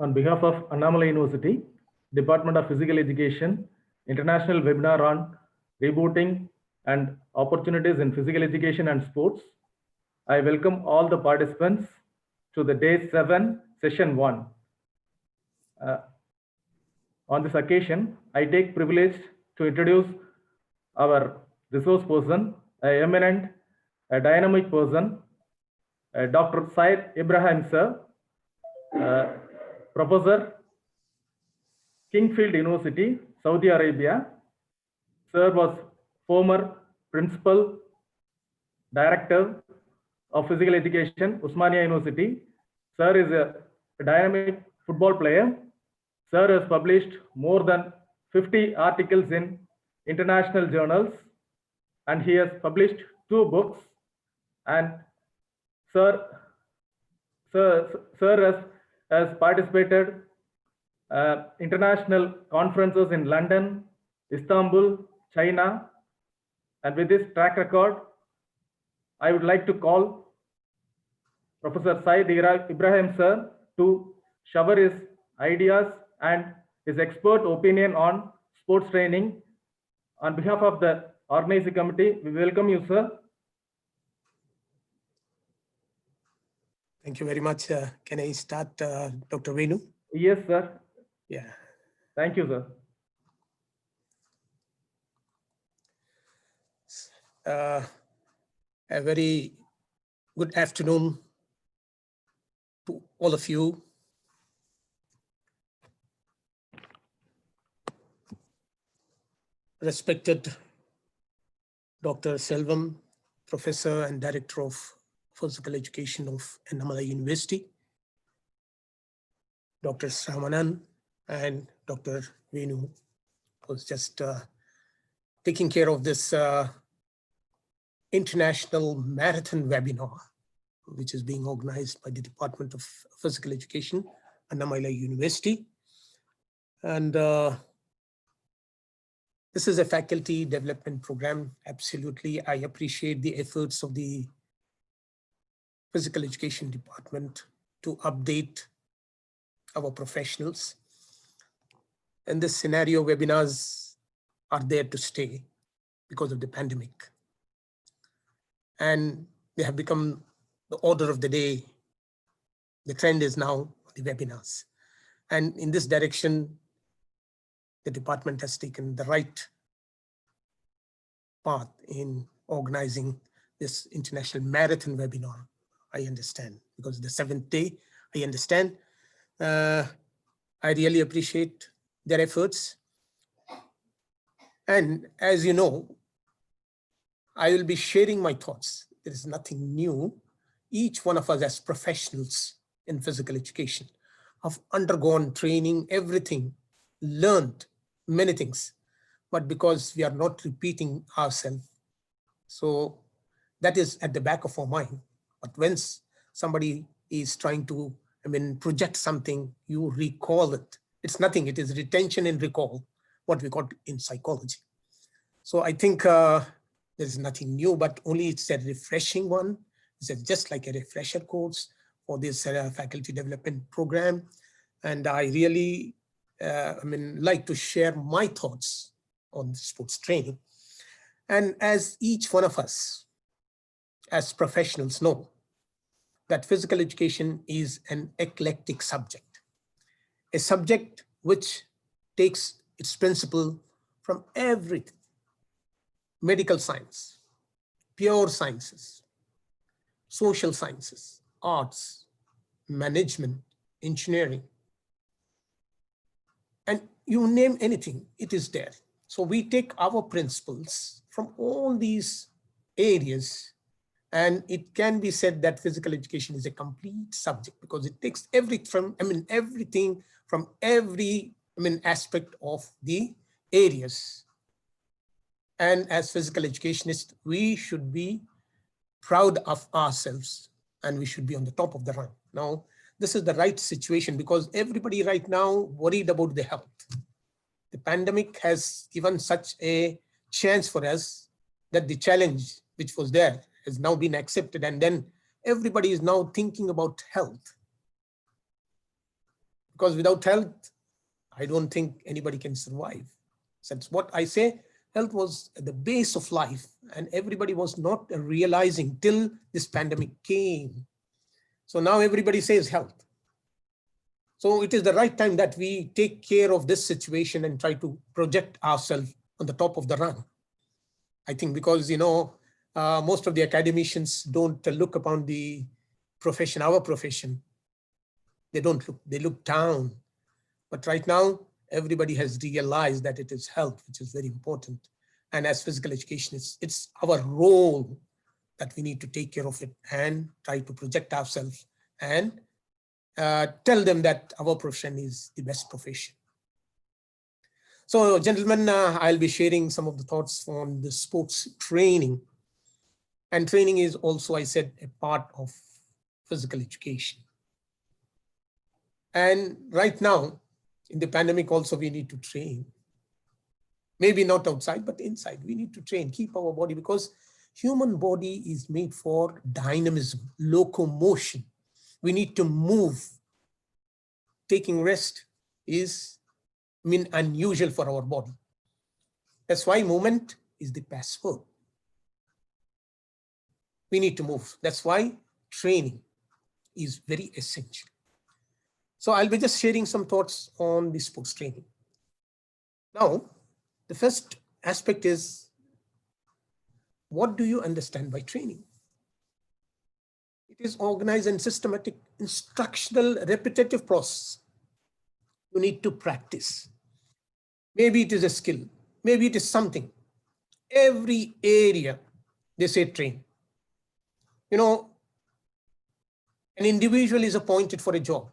On behalf of Annamalai University, Department of Physical Education, international webinar on rebooting and opportunities in physical education and sports, I welcome all the participants to the day 7, session 1. On this occasion, I take privilege to introduce our resource person, an eminent, a dynamic person, Dr. Syed Ibrahim sir, Professor, Kingfield University, Saudi Arabia. Sir was former Principal Director of Physical Education, Usmania University. Sir is a dynamic football player. Sir has published more than 50 articles in international journals, and he has published 2 books. And Sir has participated international conferences in London, Istanbul, China, and with this track record, I would like to call Professor Syed Ibrahim sir to shower his ideas and his expert opinion on sports training. On behalf of the organizing committee, we welcome you, sir. Thank you very much. Can I start, Dr. Venu? Yes, sir. Yeah. Thank you, sir. A very good afternoon to all of you. Respected Dr. Selvam, Professor and Director of Physical Education of Annamalai University, Dr. Sramanan and Dr. Venu was just taking care of this international marathon webinar, which is being organized by the Department of Physical Education, Annamalai University. And this is a faculty development program. Absolutely, I appreciate the efforts of the Physical Education Department to update our professionals. In this scenario, webinars are there to stay because of the pandemic. And they have become the order of the day. The trend is now the webinars. And in this direction, the department has taken the right path in organizing this international marathon webinar. I understand, because the 7th day, I understand. I really appreciate their efforts. And as you know, I will be sharing my thoughts. There is nothing new. Each one of us as professionals in physical education have undergone training, everything, learned many things, but because we are not repeating ourselves. So that is at the back of our mind. But when somebody is trying to, project something, you recall it. It's nothing, it is retention and recall, what we call in psychology. So I think there's nothing new, but only it's a refreshing one. It's just like a refresher course for this faculty development program. And I really like to share my thoughts on sports training. And as each one of us as professionals know, that physical education is an eclectic subject, a subject which takes its principle from everything: medical science, pure sciences, social sciences, arts, management, engineering, and you name anything, it is there. So we take our principles from all these areas, and it can be said that physical education is a complete subject because it takes everything from every aspect of the areas. And as physical educationists, we should be proud of ourselves and we should be on the top of the run. Now, this is the right situation because everybody right now worried about the health. The pandemic has given such a chance for us that the challenge which was there has now been accepted, and then everybody is now thinking about health. because without health, I don't think anybody can survive. That's what I say. Health was at the base of life, and everybody was not realizing till this pandemic came. So now everybody says health. So it is the right time that we take care of this situation and try to project ourselves on the top of the run. I think because, most of the academicians don't look upon the profession, our profession. They don't look, they look down. But right now, everybody has realized that it is health, which is very important. And as physical education, it's our role that we need to take care of it and try to project ourselves and tell them that our profession is the best profession. So, gentlemen, I'll be sharing some of the thoughts on the sports training. And training is also, I said, a part of physical education. And right now, in the pandemic also, we need to train. Maybe not outside, but inside. We need to train, keep our body, because human body is made for dynamism, locomotion. We need to move. Taking rest is unusual for our body. That's why movement is the password. We need to move. That's why training is very essential. So I'll be just sharing some thoughts on the sports training. Now, the first aspect is, what do you understand by training? It is organized and systematic, instructional, repetitive process. You need to practice. Maybe it is a skill. Maybe it is something. Every area, they say train. An individual is appointed for a job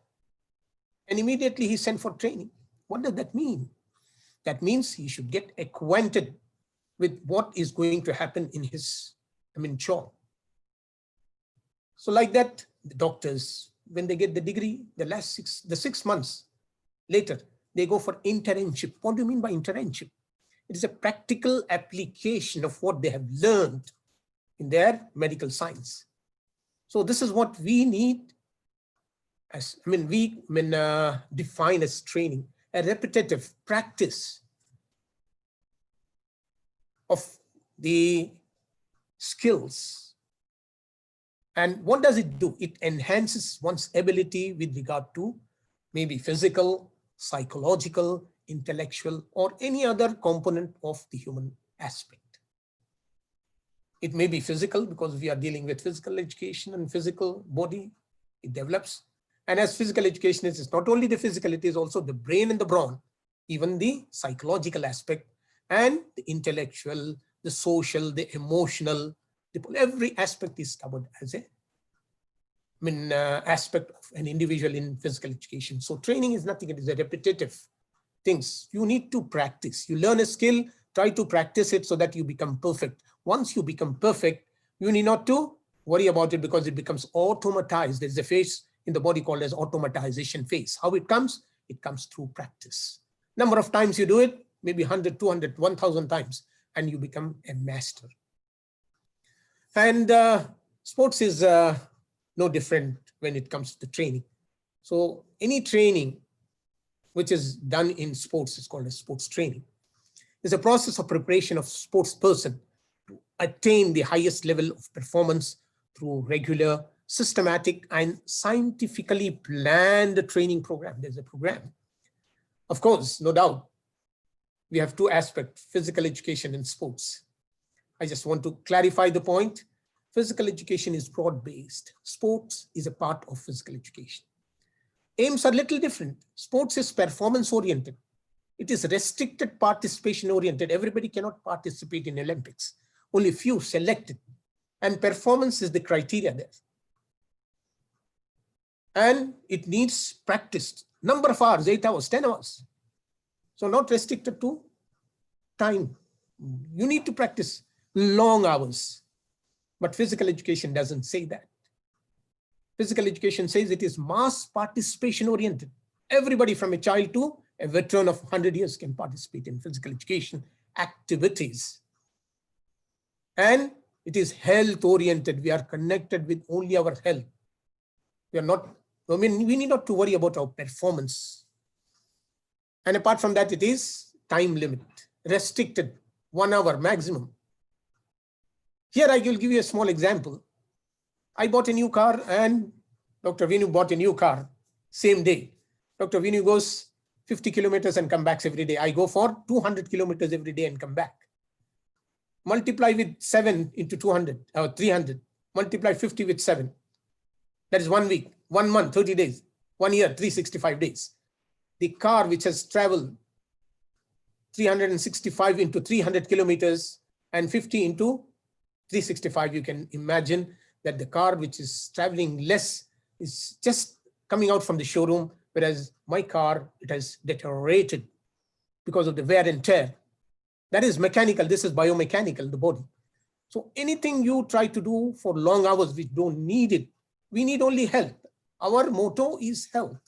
and immediately he's sent for training. What does that mean? That means he should get acquainted with what is going to happen in his job. So like that, the doctors, when they get the degree, the 6 months later, they go for internship. What do you mean by internship? It is a practical application of what they have learned in their medical science. So this is what we need as, we define as training, a repetitive practice of the skills. And what does it do? It enhances one's ability with regard to maybe physical, psychological, intellectual, or any other component of the human aspect. It may be physical because we are dealing with physical education and physical body, it develops. And as physical education is, it's not only the physical, it is also the brain and the brawn, even the psychological aspect and the intellectual, the social, the emotional, every aspect is covered as a aspect of an individual in physical education. So training is nothing, it is a repetitive things. You need to practice. You learn a skill, try to practice it so that you become perfect. Once you become perfect, you need not to worry about it because it becomes automatized. There's a phase in the body called as automatization phase. How it comes? It comes through practice. Number of times you do it, maybe 100, 200, 1,000 times, and you become a master. And sports is no different when it comes to training. So any training which is done in sports is called as sports training. It's a process of preparation of sports person to attain the highest level of performance through regular, systematic, and scientifically planned training program. There's a program. Of course, no doubt, we have two aspects, physical education and sports. I just want to clarify the point. Physical education is broad-based. Sports is a part of physical education. Aims are little different. Sports is performance-oriented. It is restricted participation-oriented. Everybody cannot participate in Olympics. Only few selected. And performance is the criteria there. And it needs practice. Number of hours, 8 hours, 10 hours. So not restricted to time. You need to practice long hours. But physical education doesn't say that. Physical education says it is mass participation oriented. Everybody from a child to a veteran of 100 years can participate in physical education activities. And it is health oriented. We are connected with only our health. We are not I mean, we need not to worry about our performance. And apart from that, it is time limit, restricted, 1 hour maximum. Here I will give you a small example. I bought a new car and Dr. Vinu bought a new car same day. Dr. Vinu goes 50 kilometers and come back every day. I go for 200 kilometers every day and come back. Multiply with 7 into 200 or 300. Multiply 50 with 7. That is 1 week, 1 month, 30 days, 1 year, 365 days. The car which has traveled 365 into 300 kilometers and 50 into 365, you can imagine that the car which is traveling less is just coming out from the showroom, whereas my car, it has deteriorated because of the wear and tear. That is mechanical, this is biomechanical, the body. So anything you try to do for long hours, we don't need it. We need only health. Our motto is health.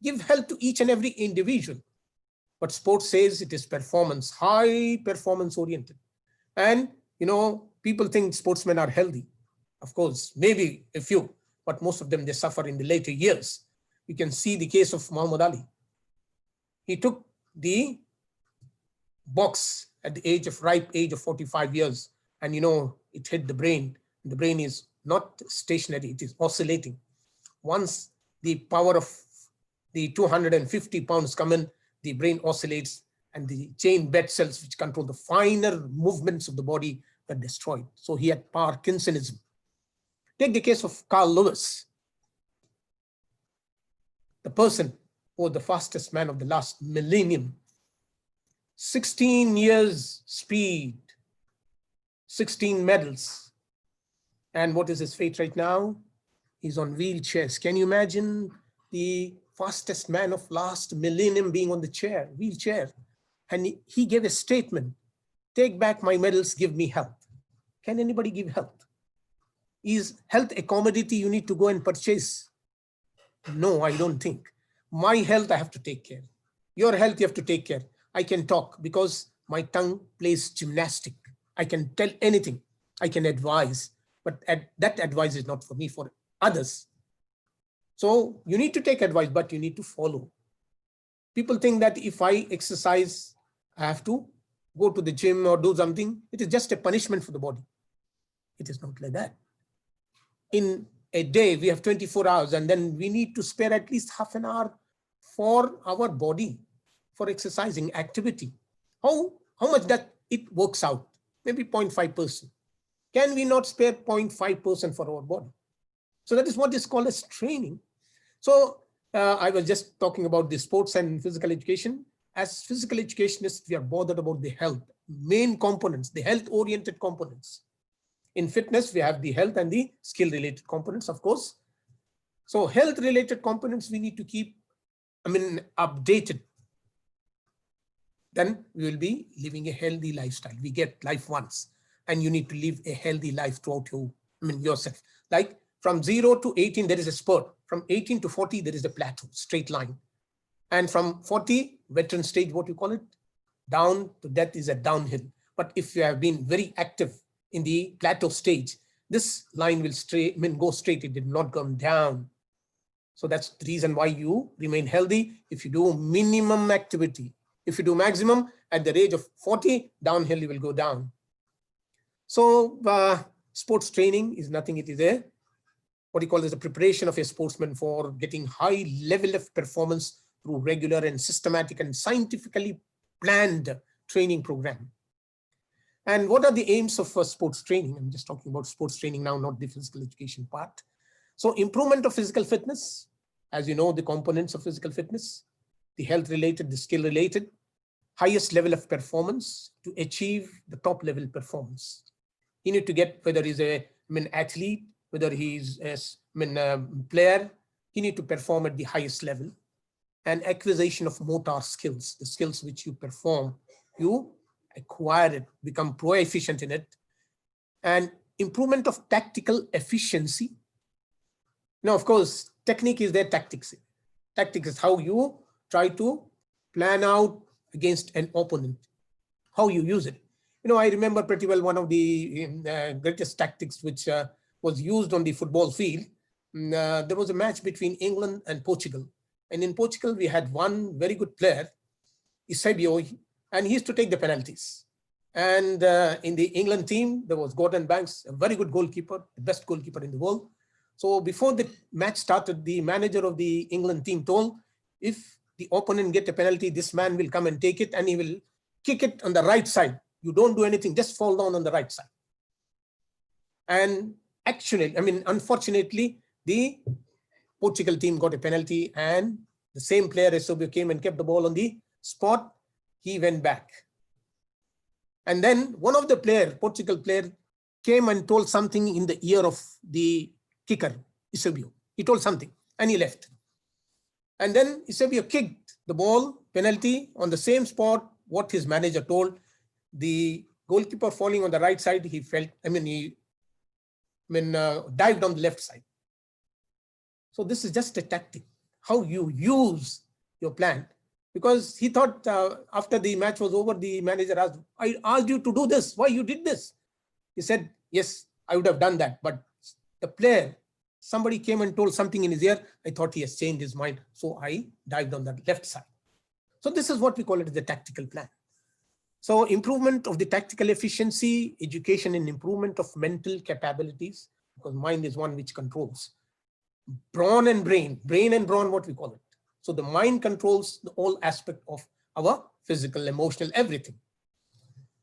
Give health to each and every individual. But sports says it is performance, high performance oriented. And, you know, people think sportsmen are healthy. Of course, maybe a few, but most of them, they suffer in the later years. You can see the case of Muhammad Ali. He took the box at the ripe age of 45 years. And, you know, it hit the brain. The brain is not stationary, it is oscillating. Once the power of the 250 pounds come in, the brain oscillates and the chain bed cells which control the finer movements of the body are destroyed. So he had Parkinsonism. Take the case of Carl Lewis, the person who was the fastest man of the last millennium. 16 years speed, 16 medals. And what is his fate right now? He's on wheelchairs. Can you imagine the fastest man of last millennium being on the wheelchair? And he gave a statement, take back my medals, give me health. Can anybody give health? Is health a commodity you need to go and purchase? No, I don't think. My health, I have to take care. Your health, you have to take care. I can talk because my tongue plays gymnastic. I can tell anything. I can advise, but that advice is not for me, for others. So you need to take advice, but you need to follow. People think that if I exercise, I have to go to the gym or do something. It is just a punishment for the body. It is not like that. In a day, we have 24 hours, and then we need to spare at least half an hour for our body, for exercising activity. How much that it works out? Maybe 0.5%. Can we not spare 0.5% for our body? So that is what is called as training. So I was just talking about the sports and physical education. As physical educationists, we are bothered about the health, main components, the health-oriented components. In fitness, we have the health and the skill-related components, of course. So health-related components, we need to keep, updated. Then we will be living a healthy lifestyle. We get life once, and you need to live a healthy life throughout yourself. Like from 0 to 18, there is a spurt. From 18 to 40, there is a plateau, straight line. And from 40, veteran stage, what you call it, down to death is a downhill. But if you have been very active in the plateau stage, this line will go straight, it did not come down. So that's the reason why you remain healthy. If you do minimum activity, if you do maximum, at the age of 40, downhill you will go down. So sports training is nothing, it is a, what you call as the preparation of a sportsman for getting high level of performance through regular and systematic and scientifically planned training program. And what are the aims of sports training? I'm just talking about sports training now, not the physical education part. So improvement of physical fitness, as you know, the components of physical fitness, the health related, the skill related, highest level of performance to achieve the top level performance. You need to get, whether he's a athlete, whether he's a player, you need to perform at the highest level. And acquisition of motor skills, the skills which you perform, you acquire it, become proficient in it. And improvement of tactical efficiency. Now, of course, technique is their tactics. Tactics is how you try to plan out against an opponent, how you use it. You know, I remember pretty well one of the greatest tactics which was used on the football field. there was a match between England and Portugal. And in Portugal, we had one very good player, Eusebio, and he used to take the penalties. And in the England team, there was Gordon Banks, a very good goalkeeper, the best goalkeeper in the world. So before the match started, the manager of the England team told, if the opponent get a penalty, this man will come and take it and he will kick it on the right side. You don't do anything, just fall down on the right side. And actually, unfortunately, the Portugal team got a penalty and the same player, Eusebio, came and kept the ball on the spot. He went back. And then one of the Portugal player, came and told something in the ear of the kicker, Eusebio. He told something and he left. And then Eusebio kicked the ball, penalty, on the same spot, what his manager told. The goalkeeper falling on the right side, he felt, he dived on the left side. So this is just a tactic, how you use your plan. Because he thought after the match was over, the manager asked, I asked you to do this, why you did this? He said, yes, I would have done that. But the player, somebody came and told something in his ear. I thought he has changed his mind. So I dived on the left side. So this is what we call it as the tactical plan. So improvement of the tactical efficiency, education and improvement of mental capabilities, because mind is one which controls. Brawn and brain, what we call it. So the mind controls the whole aspect of our physical, emotional, everything.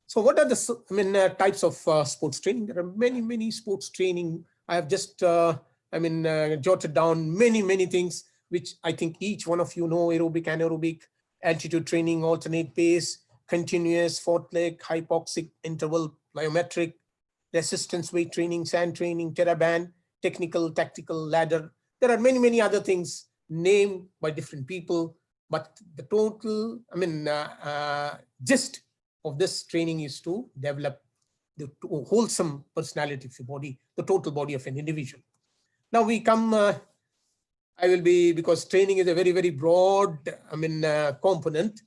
So what are the types of sports training? There are many sports training. I have just jotted down many things, which I think each one of you know: aerobic, anaerobic, altitude training, alternate pace, continuous, forklift, hypoxic, interval, plyometric, resistance weight training, sand training, TerraBand, technical, tactical, ladder. There are many other things named by different people, but the total, gist of this training is to develop the wholesome personality of your body, the total body of an individual. Now we come, because training is a very broad, component,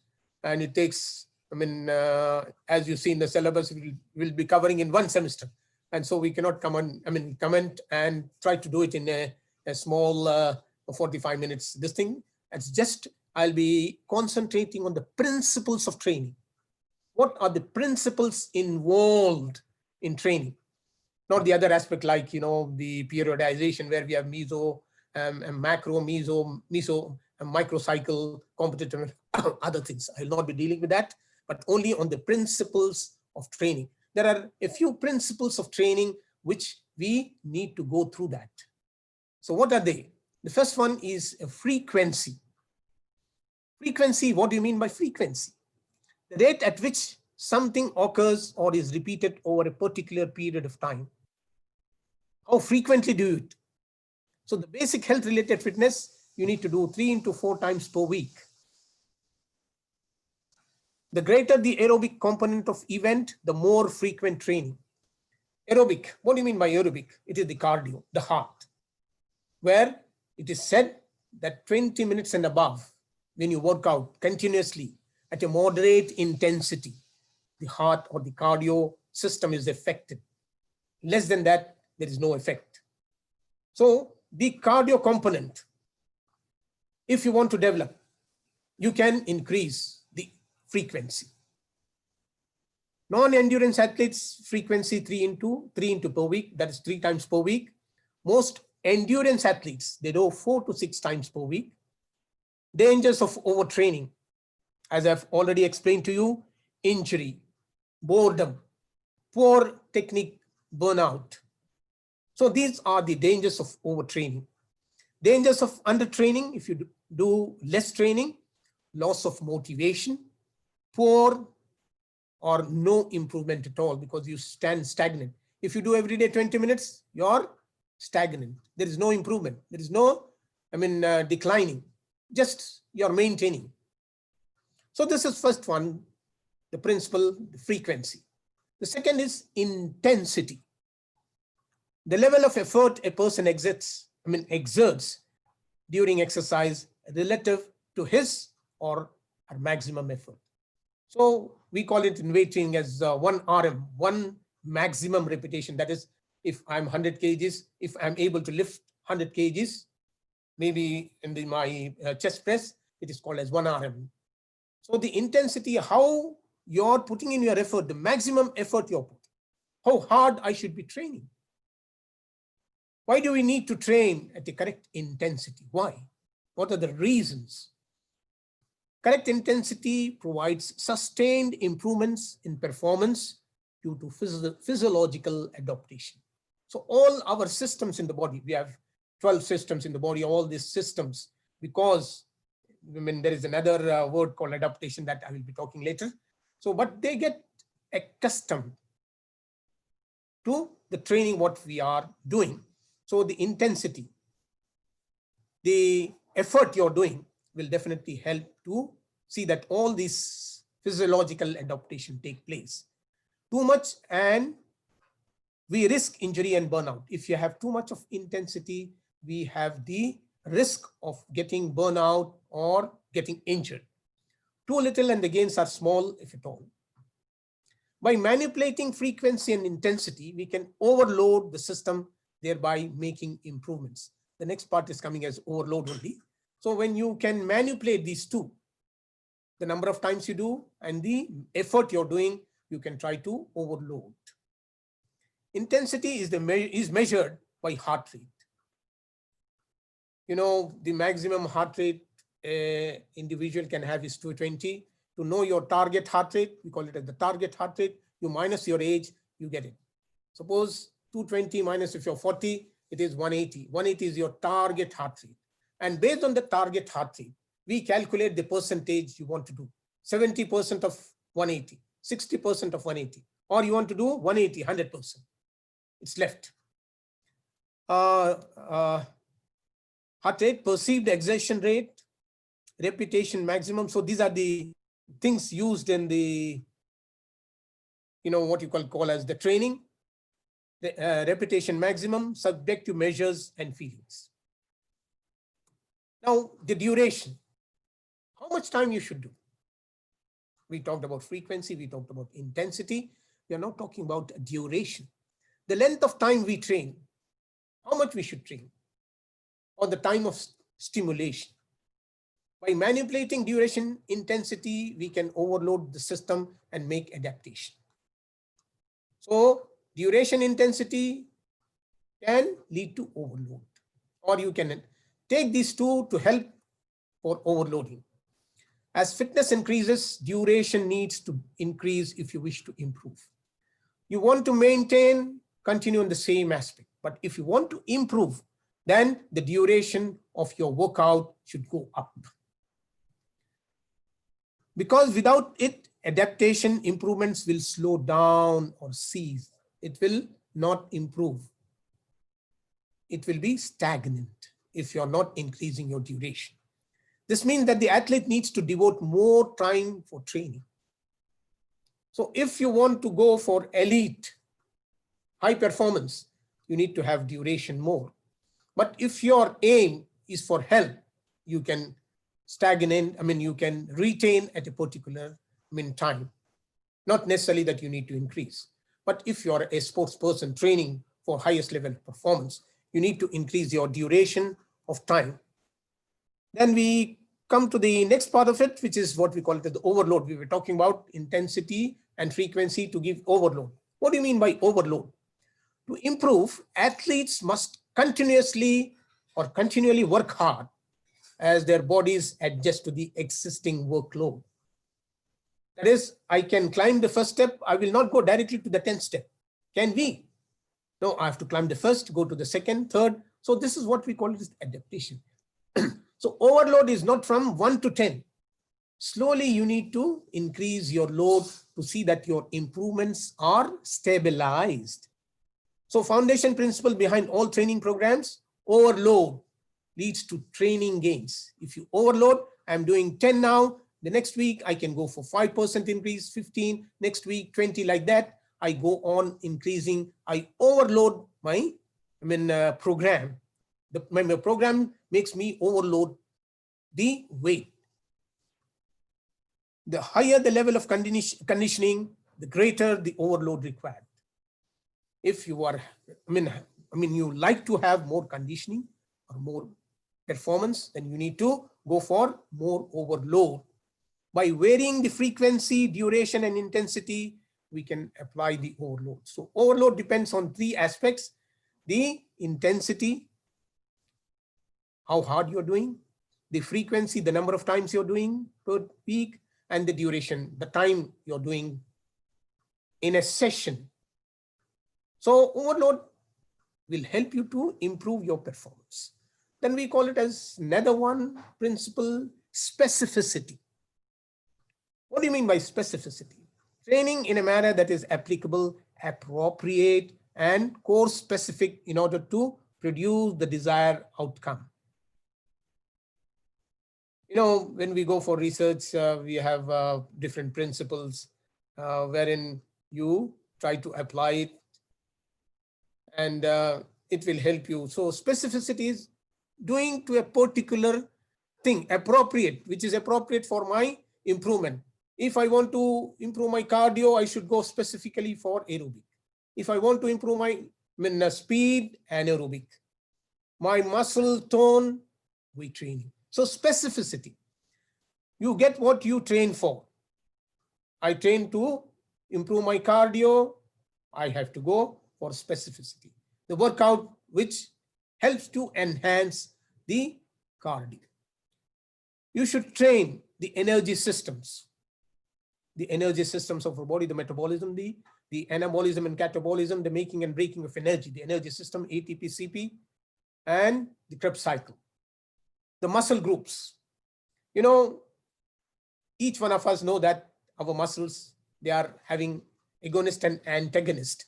and it takes, as you see in the syllabus, we'll be covering in one semester. And so we cannot comment and try to do it in a small 45 minutes. This thing, it's just, I'll be concentrating on the principles of training. What are the principles involved in training? Not the other aspect like, the periodization where we have meso, macro, meso, microcycle, competitive, other things. I'll not be dealing with that, but only on the principles of training. There are a few principles of training which we need to go through that. So what are they? The first one is a frequency. Frequency, what do you mean by frequency? The rate at which something occurs or is repeated over a particular period of time. How frequently do it? So the basic health related fitness, you need to do 3 to 4 times per week. The greater the aerobic component of event, the more frequent training. Aerobic, what do you mean by aerobic? It is the cardio, the heart, where it is said that 20 minutes and above, when you work out continuously at a moderate intensity, the heart or the cardio system is affected. Less than that, there is no effect. So the cardio component, if you want to develop, you can increase the frequency. Non-endurance athletes, frequency 3 into per week, that is 3 times per week. Most endurance athletes, they do 4 to 6 times per week. Dangers of overtraining, as I've already explained to you: injury, boredom, poor technique, burnout. So these are the dangers of overtraining. Dangers of undertraining, if you do less training: loss of motivation, poor or no improvement at all, because you stand stagnant. If you do every day 20 minutes, you're stagnant. There is no improvement. There is no, declining. Just you're maintaining. So this is first one, the principle, the frequency. The second is intensity. The level of effort a person exerts during exercise relative to his or her maximum effort. So we call it in weight training as 1 RM, 1 maximum repetition. That is, if I'm 100 kgs, if I'm able to lift 100 kgs, maybe in my chest press, it is called as 1 RM. So the intensity, how you're putting in your effort, the maximum effort you're putting, how hard I should be training. Why do we need to train at the correct intensity? Why? What are the reasons? Correct intensity provides sustained improvements in performance due to physiological adaptation. So all our systems in the body, we have 12 systems in the body, all these systems, because there is another word called adaptation that I will be talking later. So, but they get accustomed to the training what we are doing. So the intensity, the effort you're doing will definitely help to see that all these physiological adaptation take place. Too much and we risk injury and burnout. If you have too much of intensity, we have the risk of getting burnout or getting injured. Too little and the gains are small, if at all. By manipulating frequency and intensity, we can overload the system, thereby making improvements. The next part is coming as overload only. So when you can manipulate these two, the number of times you do and the effort you're doing, you can try to overload. Intensity is measured by heart rate. You know, the maximum heart rate individual can have is 220. To know your target heart rate, we call it as the target heart rate. You minus your age, you get it. Suppose 220 minus if you're 40, it is 180. 180 is your target heart rate. And based on the target heart rate, we calculate the percentage you want to do. 70% of 180, 60% of 180, or you want to do 180, 100%. It's left. Heart rate, perceived exertion rate, repetition maximum. So these are the things used in the, you know, what you call as the training. The, repetition maximum, subjective measures and feelings. Now the duration, how much time you should do. We talked about frequency, we talked about intensity. We are now talking about duration. The length of time we train, how much we should train, or the time of stimulation. By manipulating duration, intensity, we can overload the system and make adaptation. So duration, intensity can lead to overload, or you can take these two to help for overloading. As fitness increases, duration needs to increase if you wish to improve. You want to maintain, continue in the same aspect, but if you want to improve, then the duration of your workout should go up. Because without it, adaptation improvements will slow down or cease. It will not improve. It will be stagnant if you're not increasing your duration. This means that the athlete needs to devote more time for training. So if you want to go for elite, high performance, you need to have duration more. But if your aim is for health, you can stagnate, you can retain at a particular time. Not necessarily that you need to increase. But if you're a sports person training for highest level of performance, you need to increase your duration of time. Then we come to the next part of it, which is what we call it the overload. We were talking about intensity and frequency to give overload. What do you mean by overload? To improve, athletes must continuously or continually work hard as their bodies adjust to the existing workload. That is, I can climb the first step. I will not go directly to the 10th step. Can we? No, I have to climb the first, go to the second, third. So this is what we call it as adaptation. So overload is not from 1 to 10. Slowly you need to increase your load to see that your improvements are stabilized. So foundation principle behind all training programs, overload leads to training gains. If you overload, I'm doing 10 now, the next week I can go for 5% increase, 15, next week 20, like that. I go on increasing, I overload my program. My program makes me overload the weight. The higher the level of conditioning, the greater the overload required. If you are, you like to have more conditioning, or more performance, then you need to go for more overload. By varying the frequency, duration, and intensity, we can apply the overload. So overload depends on three aspects: the intensity, how hard you're doing, the frequency, the number of times you're doing per week, and the duration, the time you're doing in a session. So overload will help you to improve your performance. Then we call it as another one principle, specificity. What do you mean by specificity? Training in a manner that is applicable, appropriate, and course specific in order to produce the desired outcome. You know, when we go for research, we have different principles wherein you try to apply it, and it will help you. So specificity is doing to a particular thing, appropriate, which is appropriate for my improvement. If I want to improve my cardio, I should go specifically for aerobic. If I want to improve my speed, anaerobic. My muscle tone, weight training. So specificity. You get what you train for. I train to improve my cardio. I have to go for specificity. The workout which helps to enhance the cardio. You should train the energy systems. The energy systems of our body, the metabolism, the anabolism and catabolism, the making and breaking of energy, the energy system, ATP, CP, and the Krebs cycle. The muscle groups. You know, each one of us know that our muscles, they are having agonist and antagonist.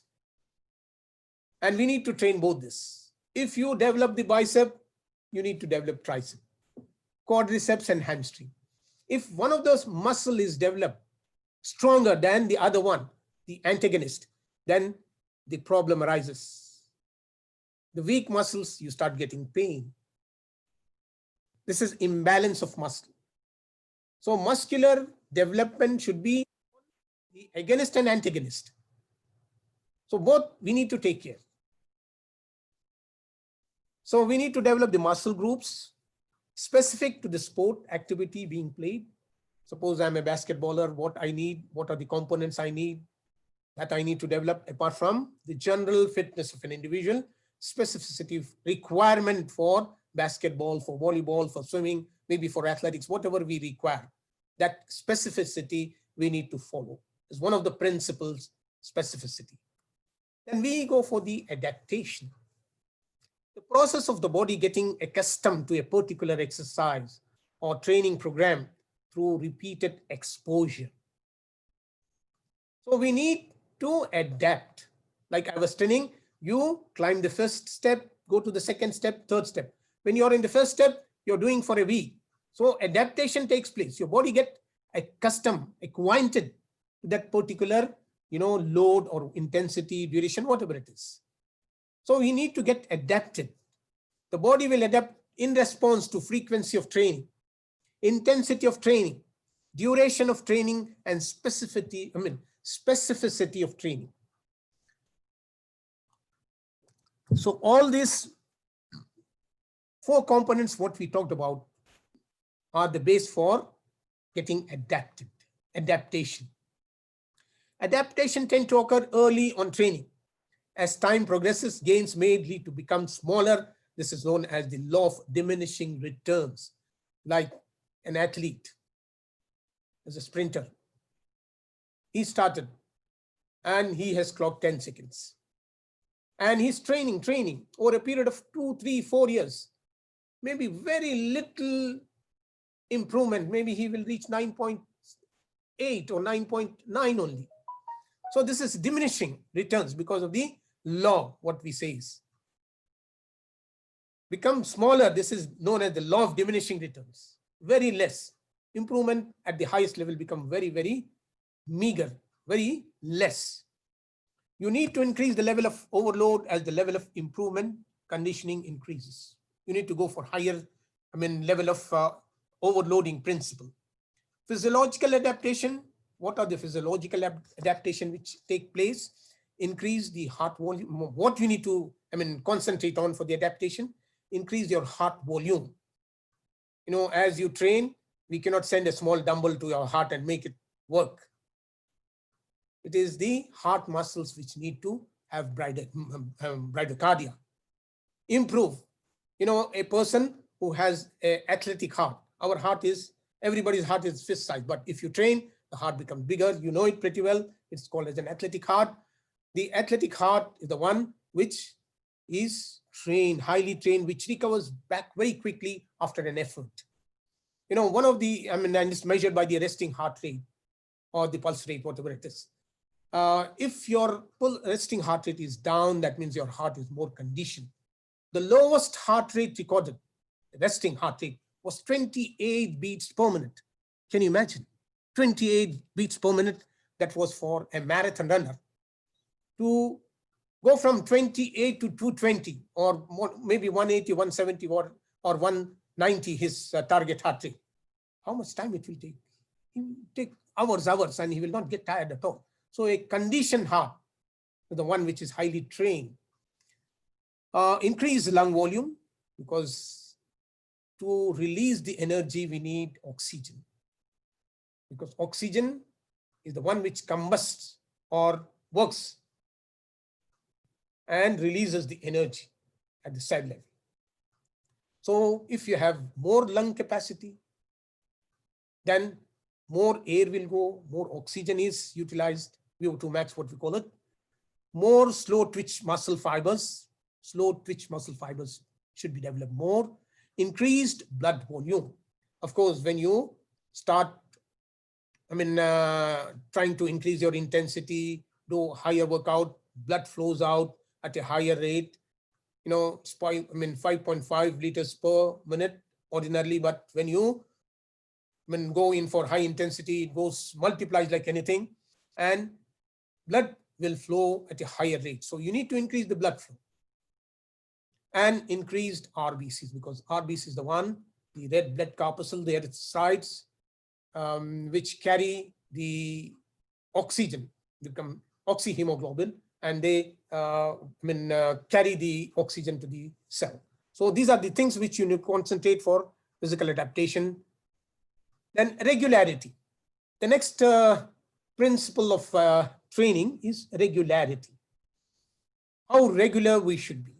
And we need to train both this. If you develop the bicep, you need to develop tricep, quadriceps and hamstring. If one of those muscle is developed stronger than the other one, the antagonist, then the problem arises. The weak muscles, you start getting pain. This is imbalance of muscle. So muscular development should be the agonist and antagonist. So both we need to take care. So we need to develop the muscle groups specific to the sport activity being played. Suppose I'm a basketballer, what I need, what are the components I need, that I need to develop apart from the general fitness of an individual, specificity requirement for basketball, for volleyball, for swimming, maybe for athletics, whatever we require. That specificity we need to follow is one of the principles, specificity. Then we go for the adaptation. The process of the body getting accustomed to a particular exercise or training program through repeated exposure. So we need to adapt. Like I was telling, you climb the first step, go to the second step, third step. When you're in the first step, you're doing for a week. So adaptation takes place. Your body gets accustomed, acquainted to that particular, load or intensity, duration, whatever it is. So we need to get adapted. The body will adapt in response to frequency of training, intensity of training, duration of training, and specificity of training. So all these 4 components, what we talked about, are the base for getting adaptation. Adaptation tends to occur early on training. As time progresses, gains may lead to become smaller. This is known as the law of diminishing returns. Like an athlete, as a sprinter, he started and he has clocked 10 seconds. And he's training over a period of 2, 3, 4 years. Maybe very little improvement. Maybe he will reach 9.8 or 9.9 only. So this is diminishing returns because of the law, what we say is. Become smaller, this is known as the law of diminishing returns. Very less. Improvement at the highest level become very, very meager, very less. You need to increase the level of overload as the level of improvement, conditioning increases. You need to go for higher, level of overloading principle. Physiological adaptation. What are the physiological adaptation which take place? Increase the heart volume. What you need to, concentrate on for the adaptation? increase your heart volume. You know, as you train, we cannot send a small dumbbell to your heart and make it work. It is the heart muscles which need to have bradycardia. Improve. You know, a person who has an athletic heart, our heart is, everybody's heart is fist size, but if you train, the heart becomes bigger. You know it pretty well. It's called as an athletic heart. The athletic heart is the one which is trained, highly trained, which recovers back very quickly after an effort. You know, one of the, and it's measured by the resting heart rate or the pulse rate, whatever it is. If your resting heart rate is down, that means your heart is more conditioned. The lowest heart rate recorded, resting heart rate, was 28 beats per minute. Can you imagine? 28 beats per minute. That was for a marathon runner. To go from 28 to 220 or more, maybe 180, 170 or 190, his target heart rate. How much time it will take? It will take hours, and he will not get tired at all. So a conditioned heart is the one which is highly trained. Increase lung volume, because to release the energy, we need oxygen. Because oxygen is the one which combusts or works and releases the energy at the side level. So if you have more lung capacity, then more air will go, more oxygen is utilized, VO2 max, what we call it. More slow twitch muscle fibers should be developed more. Increased blood volume. Of course, when you start, trying to increase your intensity, do higher workout, blood flows out at a higher rate, 5.5 liters per minute ordinarily, but when you go in for high intensity, it goes multiplies like anything, and blood will flow at a higher rate. So you need to increase the blood flow. And increased RBCs, because RBC is the one, the red blood corpuscle there at sides, which carry the oxygen, become oxyhemoglobin, and they carry the oxygen to the cell. So these are the things which you need to concentrate for physical adaptation. Then regularity. The next principle of training is regularity. How regular we should be.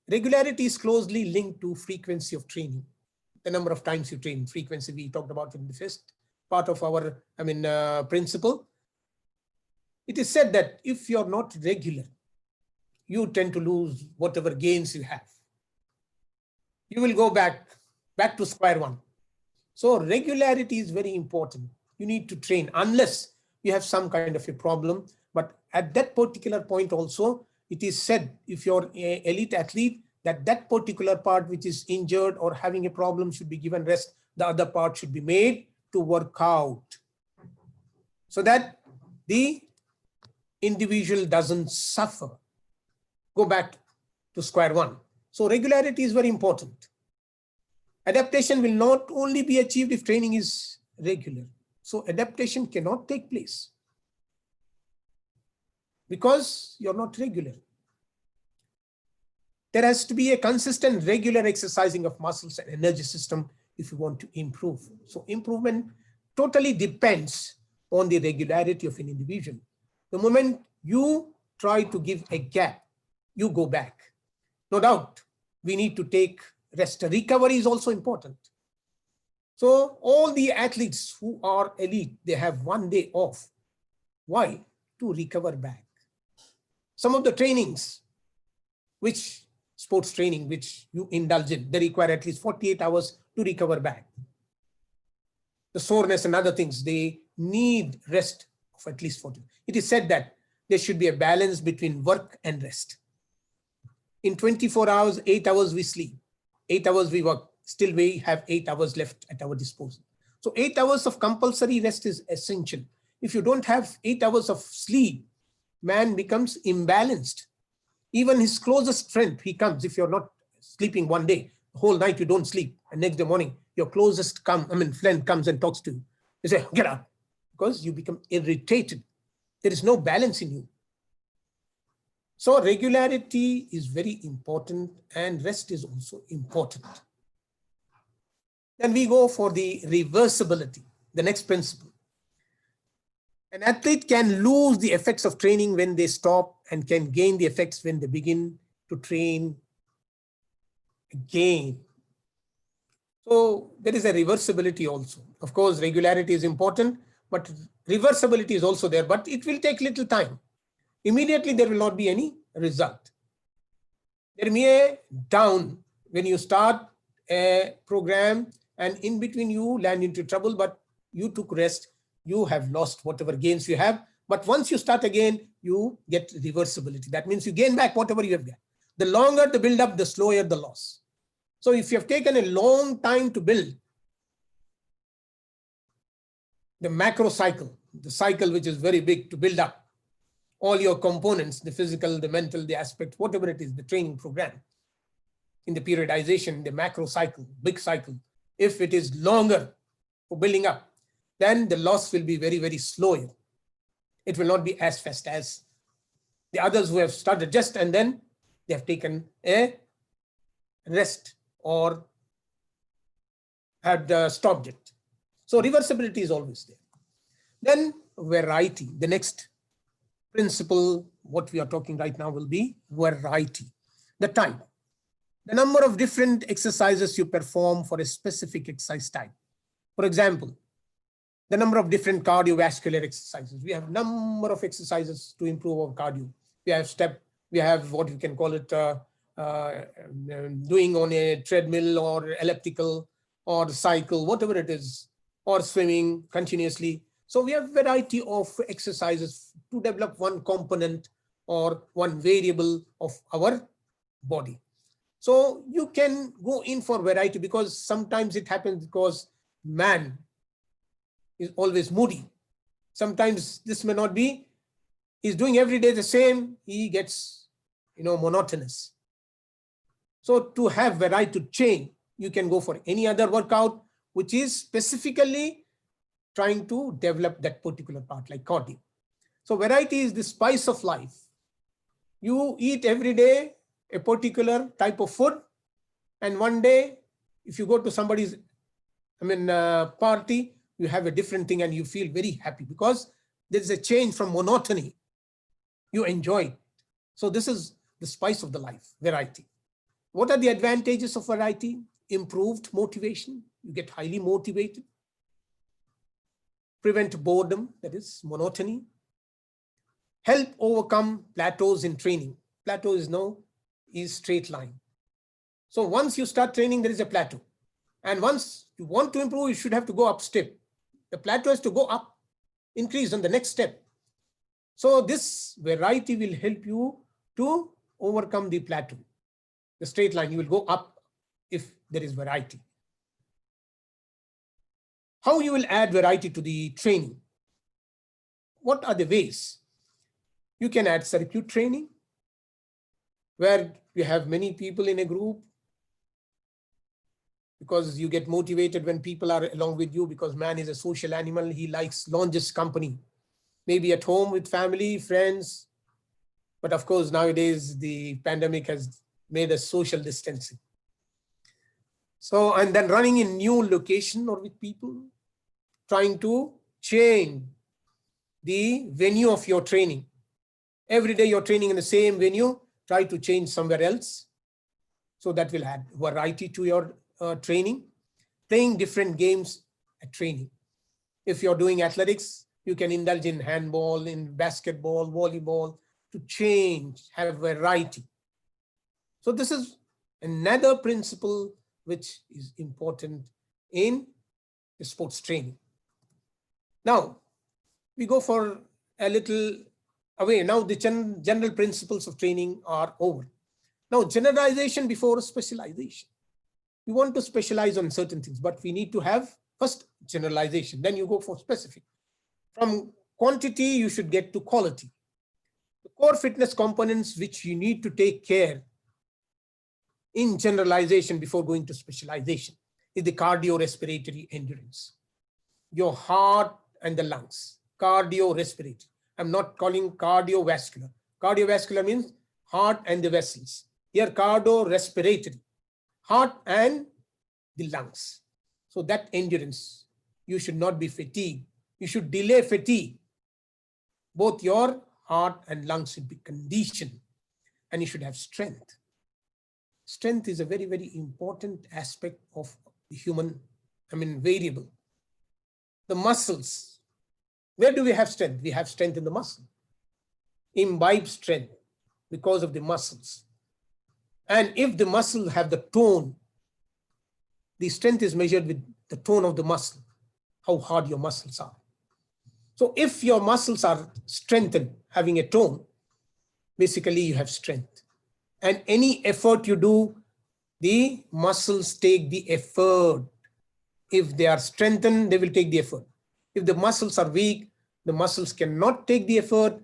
Regularity is closely linked to frequency of training. The number of times you train, frequency we talked about in the first part of our principle. It is said that if you're not regular, you tend to lose whatever gains you have. You will go back to square one. So regularity is very important. You need to train unless you have some kind of a problem. But at that particular point also, it is said, if you're an elite athlete, that particular part which is injured or having a problem should be given rest. The other part should be made to work out, so that the individual doesn't suffer. Go back to square one. So regularity is very important. Adaptation will not only be achieved if training is regular. So adaptation cannot take place because you're not regular. There has to be a consistent, regular exercising of muscles and energy system if you want to improve. So improvement totally depends on the regularity of an individual. The moment you try to give a gap, you go back. No doubt, we need to take rest. Recovery is also important. So all the athletes who are elite, they have 1 day off. Why? To recover back. Some of the trainings, sports training, which you indulge in, they require at least 48 hours to recover back. The soreness and other things, they need rest of at least 40. It is said that there should be a balance between work and rest. In 24 hours, 8 hours we sleep, 8 hours we work, still we have 8 hours left at our disposal. So 8 hours of compulsory rest is essential. If you don't have 8 hours of sleep, man becomes imbalanced. Even his closest friend, he comes, if you're not sleeping 1 day, the whole night you don't sleep, and next day morning, your closest friend comes and talks to you. You say, get up, because you become irritated. There is no balance in you. So regularity is very important and rest is also important. Then we go for the reversibility, the next principle. An athlete can lose the effects of training when they stop and can gain the effects when they begin to train again. So there is a reversibility also. Of course, regularity is important, but reversibility is also there, but it will take little time. Immediately, there will not be any result. There may be a down when you start a program and in between you land into trouble, but you took rest, you have lost whatever gains you have. But once you start again, you get reversibility. That means you gain back whatever you have got. The longer the build up, the slower the loss. So if you have taken a long time to build the macro cycle, the cycle which is very big to build up all your components, the physical, the mental, the aspect, whatever it is, the training program, in the periodization, the macro cycle, big cycle, if it is longer for building up, then the loss will be very, very slow. It will not be as fast as the others who have started just and then they have taken a rest or had stopped it. So reversibility is always there. Then variety, the next principle, what we are talking right now will be variety. The type, the number of different exercises you perform for a specific exercise type. For example, the number of different cardiovascular exercises. We have number of exercises to improve our cardio. We have step, we have what you can call it, doing on a treadmill or elliptical or cycle, whatever it is, or swimming continuously. So we have variety of exercises to develop one component or one variable of our body. So you can go in for variety because sometimes it happens because man is always moody. Sometimes this may not be, he's doing every day the same, he gets, monotonous. So to have variety to change, you can go for any other workout, which is specifically trying to develop that particular part like cardio. So variety is the spice of life. You eat every day a particular type of food, and one day, if you go to somebody's, party, you have a different thing and you feel very happy because there is a change from monotony. You enjoy it. So this is the spice of the life, variety. What are the advantages of variety? Improved motivation. You get highly motivated. Prevent boredom, that is monotony. Help overcome plateaus in training. Plateau is straight line. So once you start training, there is a plateau. And once you want to improve, you should have to go up step. The plateau is to go up, increase on the next step. So this variety will help you to overcome the plateau. The straight line, you will go up if there is variety. How you will add variety to the training? What are the ways? You can add circuit training, where you have many people in a group, because you get motivated when people are along with you, because man is a social animal. He likes longest company, maybe at home with family, friends. But of course, nowadays, the pandemic has made us social distancing. So, and then running in new location or with people, trying to change the venue of your training. Every day you're training in the same venue, try to change somewhere else. So that will add variety to your training. Playing different games at training. If you're doing athletics, you can indulge in handball, in basketball, volleyball, to change, have variety. So this is another principle which is important in the sports training. Now, we go for a little away. Now the general principles of training are over. Now, generalization before specialization. We want to specialize on certain things, but we need to have first generalization. Then you go for specific. From quantity, you should get to quality. The core fitness components which you need to take care in generalization before going to specialization is the cardiorespiratory endurance. Your heart and the lungs, cardiorespiratory. I'm not calling cardiovascular. Cardiovascular means heart and the vessels. Here, cardiorespiratory, heart and the lungs. So that endurance, you should not be fatigued. You should delay fatigue. Both your heart and lungs should be conditioned, and you should have strength. Strength is a very, very important aspect of the human, variable. The muscles, where do we have strength? We have strength in the muscle. Imbibe strength because of the muscles. And if the muscle have the tone, the strength is measured with the tone of the muscle, how hard your muscles are. So if your muscles are strengthened, having a tone, basically you have strength. And any effort you do, the muscles take the effort. If they are strengthened, they will take the effort. If the muscles are weak, the muscles cannot take the effort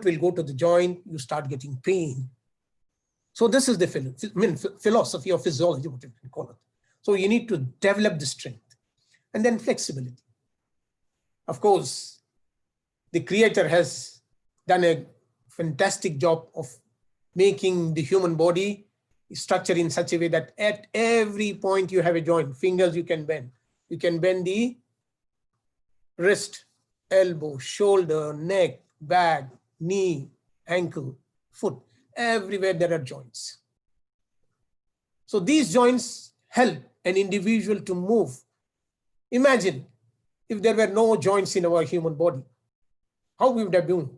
will go to the joint, you start getting pain. So this is the philosophy of physiology, what you can call it. So you need to develop the strength. And then flexibility. Of course, the Creator has done a fantastic job of making the human body structured in such a way that at every point you have a joint. Fingers you can bend. You can bend the wrist, elbow, shoulder, neck, back, knee, ankle, foot. Everywhere there are joints. So these joints help an individual to move. Imagine if there were no joints in our human body, how we would have been?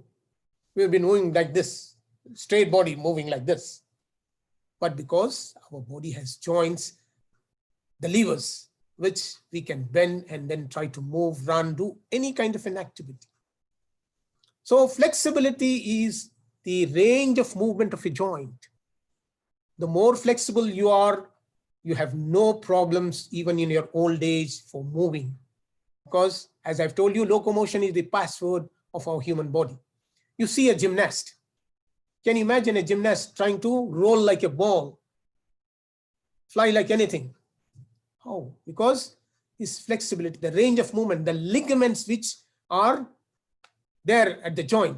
We would have been moving like this, straight body moving like this. But because our body has joints, the levers, which we can bend and then try to move, run, do any kind of an activity. So flexibility is the range of movement of a joint. The more flexible you are, you have no problems even in your old age for moving. Because as I've told you, locomotion is the password of our human body. You see a gymnast. Can you imagine a gymnast trying to roll like a ball, fly like anything? How? Because his flexibility, the range of movement, the ligaments which are there at the joint,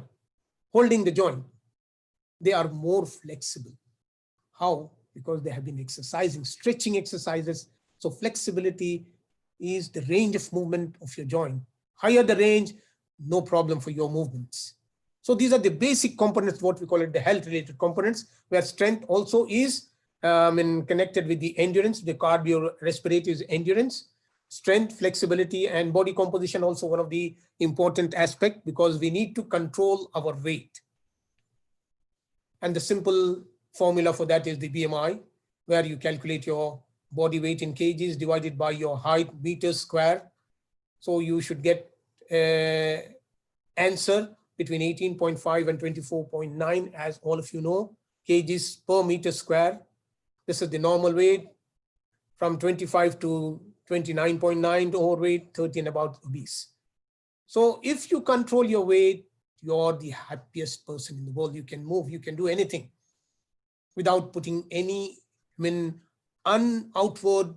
holding the joint, they are more flexible. How? Because they have been exercising, stretching exercises. So flexibility is the range of movement of your joint. Higher the range, no problem for your movements. So these are the basic components, what we call it, the health-related components, where strength also is connected with the endurance, the cardiorespiratory endurance, strength, flexibility, and body composition also one of the important aspects, because we need to control our weight. And the simple formula for that is the BMI, where you calculate your body weight in kgs divided by your height, meters square. So you should get an answer between 18.5 and 24.9, as all of you know, kgs per meter square. This is the normal weight, from 25 to 29.9 overweight, 30 and about obese. So if you control your weight, you're the happiest person in the world. You can move, you can do anything without putting any outward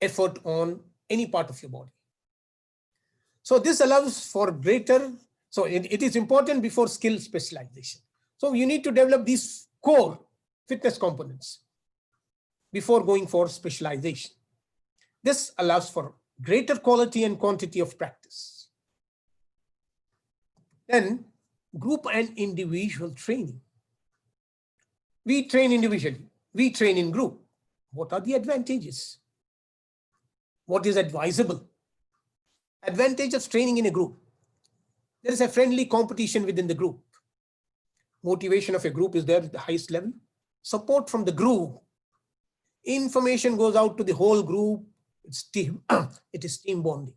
effort on any part of your body. So this allows for greater, so it is important before skill specialization. So you need to develop these core fitness components before going for specialization. This allows for greater quality and quantity of practice. Then group and individual training. We train individually, we train in group. What are the advantages? What is advisable? Advantage of training in a group. There is a friendly competition within the group. Motivation of a group is there at the highest level. Support from the group. Information goes out to the whole group. It's team, it is team bonding.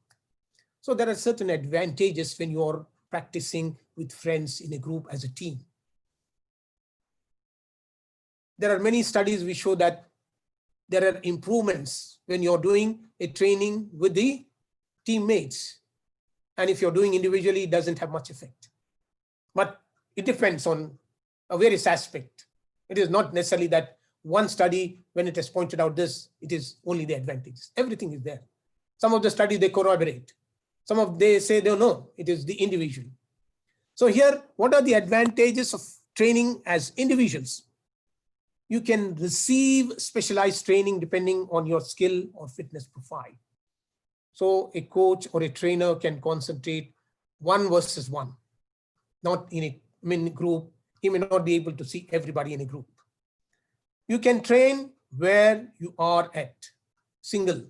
So there are certain advantages when you are practicing with friends in a group as a team. There are many studies which show that there are improvements when you're doing a training with the teammates. And if you're doing individually, it doesn't have much effect. But it depends on a various aspect. It is not necessarily that one study, when it has pointed out this, it is only the advantages. Everything is there. Some of the studies, they corroborate. They say, no, it is the individual. So here, what are the advantages of training as individuals. You can receive specialized training depending on your skill or fitness profile. So a coach or a trainer can concentrate 1-versus-1, not in a group. He may not be able to see everybody in a group. You can train where you are at, single.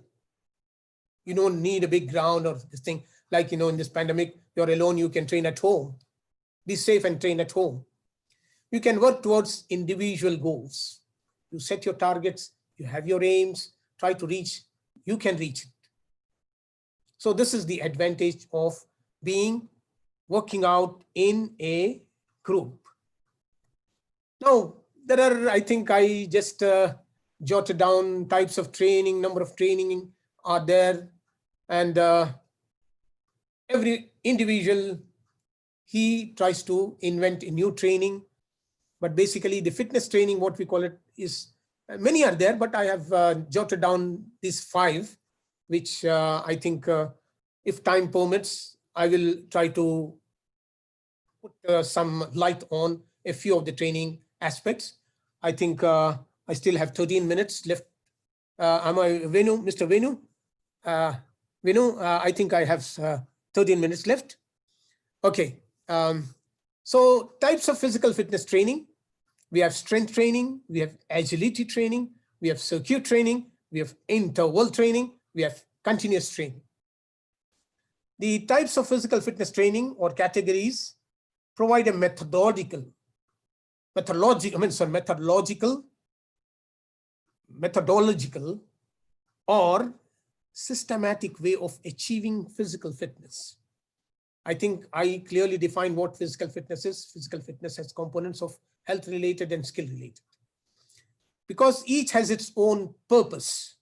You don't need a big ground or this thing. Like, in this pandemic, you're alone, you can train at home. Be safe and train at home. You can work towards individual goals. You set your targets, you have your aims, try to reach, you can reach it. So this is the advantage of working out in a group. Now, there are, I think I just jotted down types of training, number of training are there. And every individual, he tries to invent a new training. But basically the fitness training, what we call it, is many are there, but I have jotted down these 5, which I think if time permits, I will try to put some light on a few of the training aspects. I think I still have 13 minutes left. Am I Venu, Mr. Venu? Venu, I think I have 13 minutes left. Okay. So types of physical fitness training. We have strength training, we have agility training, we have circuit training, we have interval training, we have continuous training. The types of physical fitness training or categories provide a methodological or systematic way of achieving physical fitness. I think I clearly define what physical fitness is. Physical fitness has components of health related and skill related. Because each has its own purpose,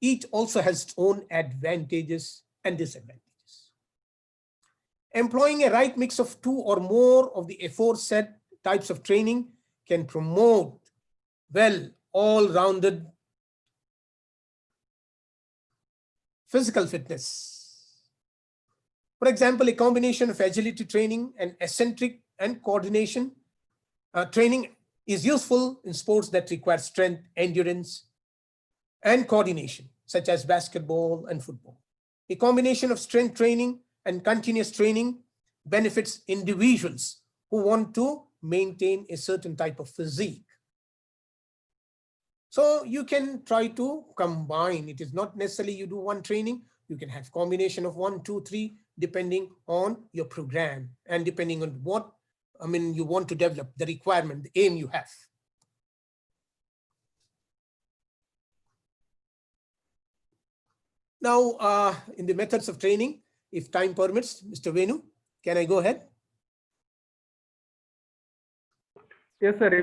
each also has its own advantages and disadvantages. Employing a right mix of 2 or more of the aforesaid types of training can promote all-rounded physical fitness. For example, a combination of agility training and eccentric and coordination training is useful in sports that require strength, endurance, and coordination, such as basketball and football. A combination of strength training and continuous training benefits individuals who want to maintain a certain type of physique. So you can try to combine. It is not necessarily you do one training. You can have combination of 1, 2, 3, depending on your program and depending on what you want to develop, the requirement, the aim you have. Now, in the methods of training, if time permits, Mr. Venu, can I go ahead? Yes, sir.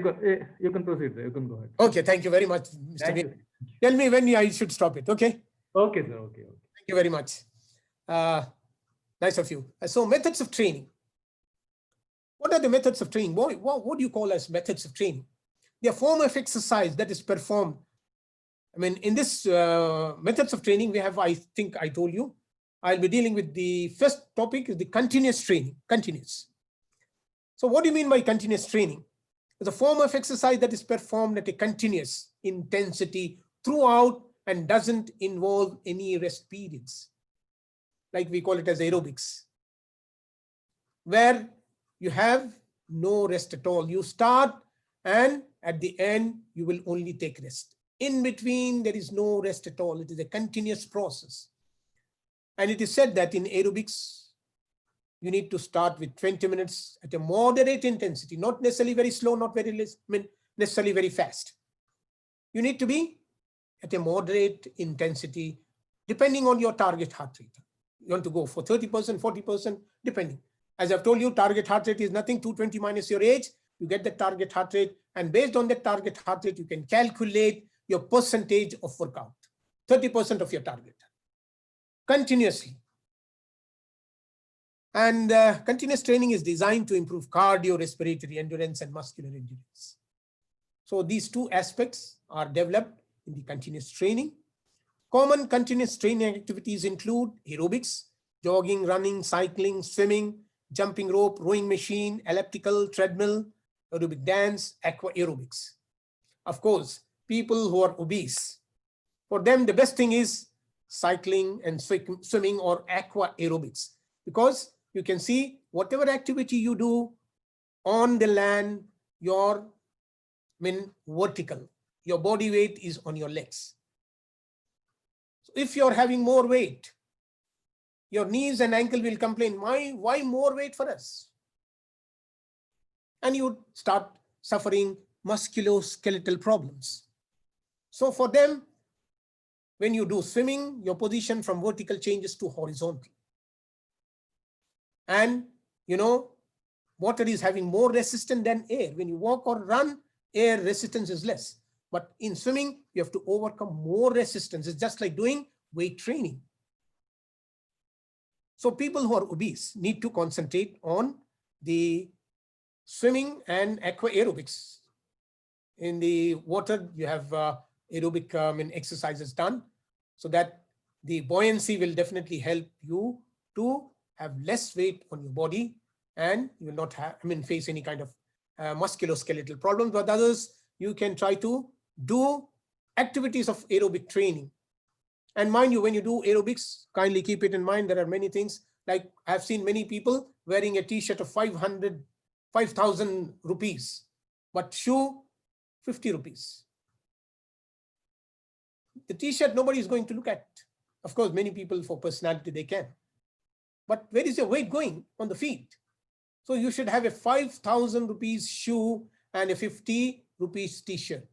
You can proceed. You can go ahead. Okay, thank you very much, Mr. Venu. Tell me when I should stop it, okay? Okay, sir. Okay. Thank you very much. Nice of you. So methods of training. What are the methods of training? What do you call as methods of training? They are form of exercise that is performed. In this methods of training, we have, I think I told you, I'll be dealing with the first topic is the continuous training, continuous. So what do you mean by continuous training? It's a form of exercise that is performed at a continuous intensity throughout and doesn't involve any rest periods. Like we call it as aerobics, where you have no rest at all. You start and at the end, you will only take rest. In between, there is no rest at all. It is a continuous process. And it is said that in aerobics, you need to start with 20 minutes at a moderate intensity, not necessarily very slow, not very necessarily very fast. You need to be at a moderate intensity, depending on your target heart rate. You want to go for 30%, 40%, depending. As I've told you, target heart rate is nothing, 220 minus your age, you get the target heart rate. And based on that target heart rate, you can calculate your percentage of workout, 30% of your target, continuously. And continuous training is designed to improve cardiorespiratory endurance and muscular endurance. So these two aspects are developed in the continuous training. Common continuous training activities include aerobics, jogging, running, cycling, swimming, jumping rope, rowing machine, elliptical, treadmill, aerobic dance, aqua aerobics. Of course, people who are obese, for them, the best thing is cycling and swimming or aqua aerobics, because you can see whatever activity you do on the land, your vertical, your body weight is on your legs. So if you're having more weight, your knees and ankle will complain, why more weight for us? And you start suffering musculoskeletal problems. So for them, when you do swimming, your position from vertical changes to horizontal. And water is having more resistance than air. When you walk or run, air resistance is less. But in swimming, you have to overcome more resistance. It's just like doing weight training. So people who are obese need to concentrate on the swimming and aqua aerobics. In the water, you have aerobic exercises done, so that the buoyancy will definitely help you to have less weight on your body, and you will not have, face any kind of musculoskeletal problems. But others, you can try to do activities of aerobic training. And mind you, when you do aerobics, kindly keep it in mind, there are many things, like I've seen many people wearing a t-shirt of 5,000 rupees, but shoe 50 rupees. The t-shirt nobody is going to look at. Of course, many people for personality, they can. But where is your weight going on the feet? So you should have a 5,000 rupees shoe and a 50 rupees t-shirt.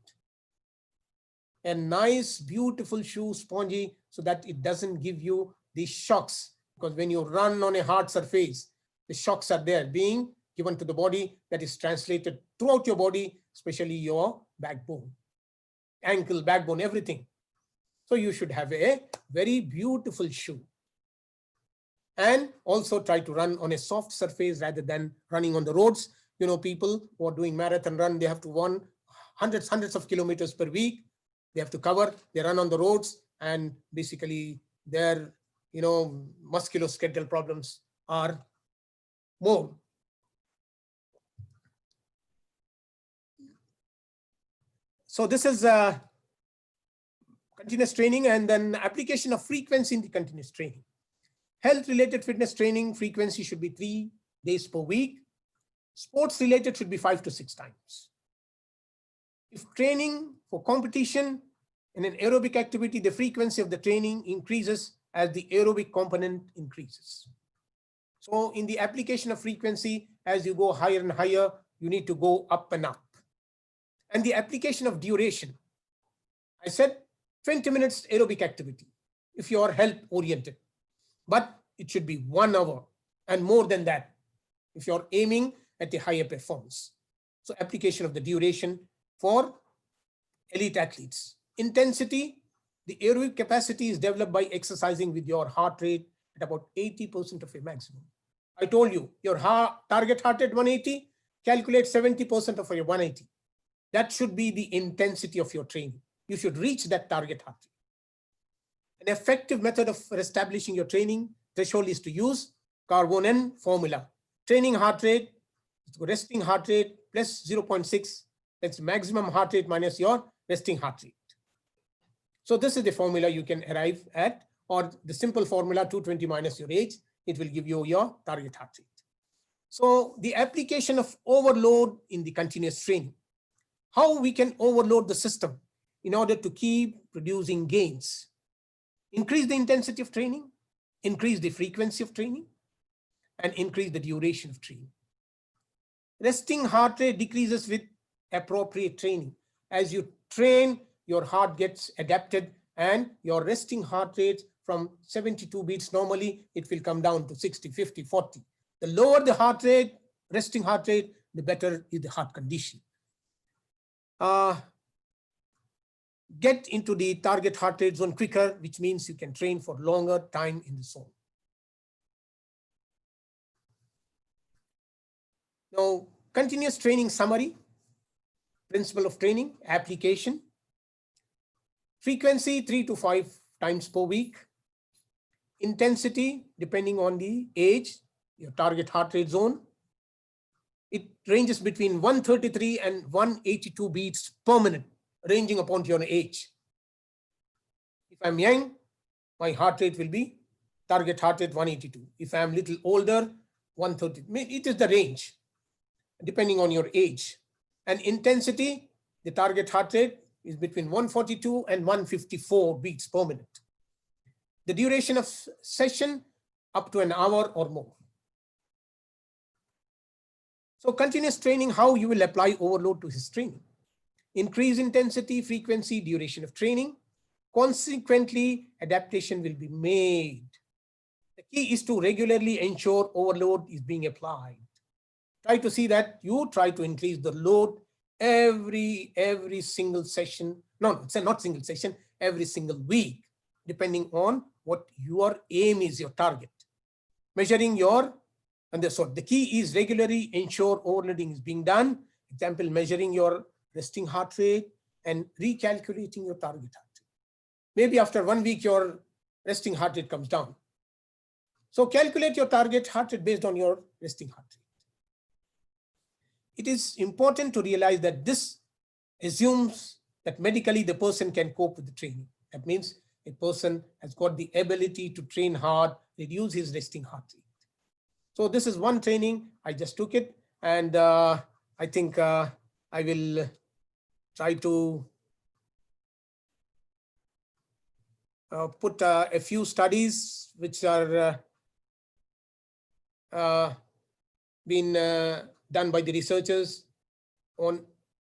A nice, beautiful shoe, spongy, so that it doesn't give you these shocks. Because when you run on a hard surface, the shocks are there being given to the body, that is translated throughout your body, especially your backbone, ankle, backbone, everything. So you should have a very beautiful shoe. And also try to run on a soft surface rather than running on the roads. People who are doing marathon run, they have to run hundreds of kilometers per week. They have to cover, they run on the roads, and basically their, musculoskeletal problems are more. So this is continuous training, and then application of frequency in the continuous training. Health-related fitness training frequency should be 3 days per week. Sports-related should be 5 to 6 times. If training for competition in an aerobic activity, the frequency of the training increases as the aerobic component increases. So in the application of frequency, as you go higher and higher, you need to go up and up. And the application of duration, I said 20 minutes aerobic activity if you are health oriented, but it should be 1 hour and more than that if you're aiming at a higher performance. So application of the duration for elite athletes. Intensity, the aerobic capacity is developed by exercising with your heart rate at about 80% of your maximum. I told you, your target heart rate 180, calculate 70% of your 180. That should be the intensity of your training. You should reach that target heart rate. An effective method of establishing your training threshold is to use Carbon formula. Training heart rate, resting heart rate plus 0.6. That's maximum heart rate minus your resting heart rate. So this is the formula you can arrive at, or the simple formula 220 minus your age. It will give you your target heart rate. So the application of overload in the continuous training. How we can overload the system in order to keep producing gains. Increase the intensity of training, increase the frequency of training, and increase the duration of training. Resting heart rate decreases with appropriate training. As you train, your heart gets adapted, and your resting heart rate from 72 beats normally, it will come down to 60, 50, 40. The lower the heart rate, resting heart rate, the better is the heart condition. Get into the target heart rate zone quicker, which means you can train for longer time in the zone. Now, continuous training summary, principle of training, application, frequency 3 to 5 times per week, intensity depending on the age, your target heart rate zone, it ranges between 133 and 182 beats per minute, ranging upon your age. If I'm young, my heart rate will be target heart rate 182. If I'm little older, 130. It is the range depending on your age. And intensity, the target heart rate is between 142 and 154 beats per minute. The duration of session up to an hour or more. So continuous training, how you will apply overload to his training. Increase intensity, frequency, duration of training. Consequently, adaptation will be made. The key is to regularly ensure overload is being applied. Try to see that you try to increase the load every single session. No, it's not single session, every single week, depending on what your aim is, your target. Measuring your, and so the key is regularly ensure overloading is being done. Example, measuring your resting heart rate and recalculating your target heart rate. Maybe after 1 week, your resting heart rate comes down. So calculate your target heart rate based on your resting heart rate. It is important to realize that this assumes that medically the person can cope with the training. That means a person has got the ability to train hard, reduce his resting heart rate. So this is one training. I just took it, and I think I will try to put a few studies which are been done by the researchers on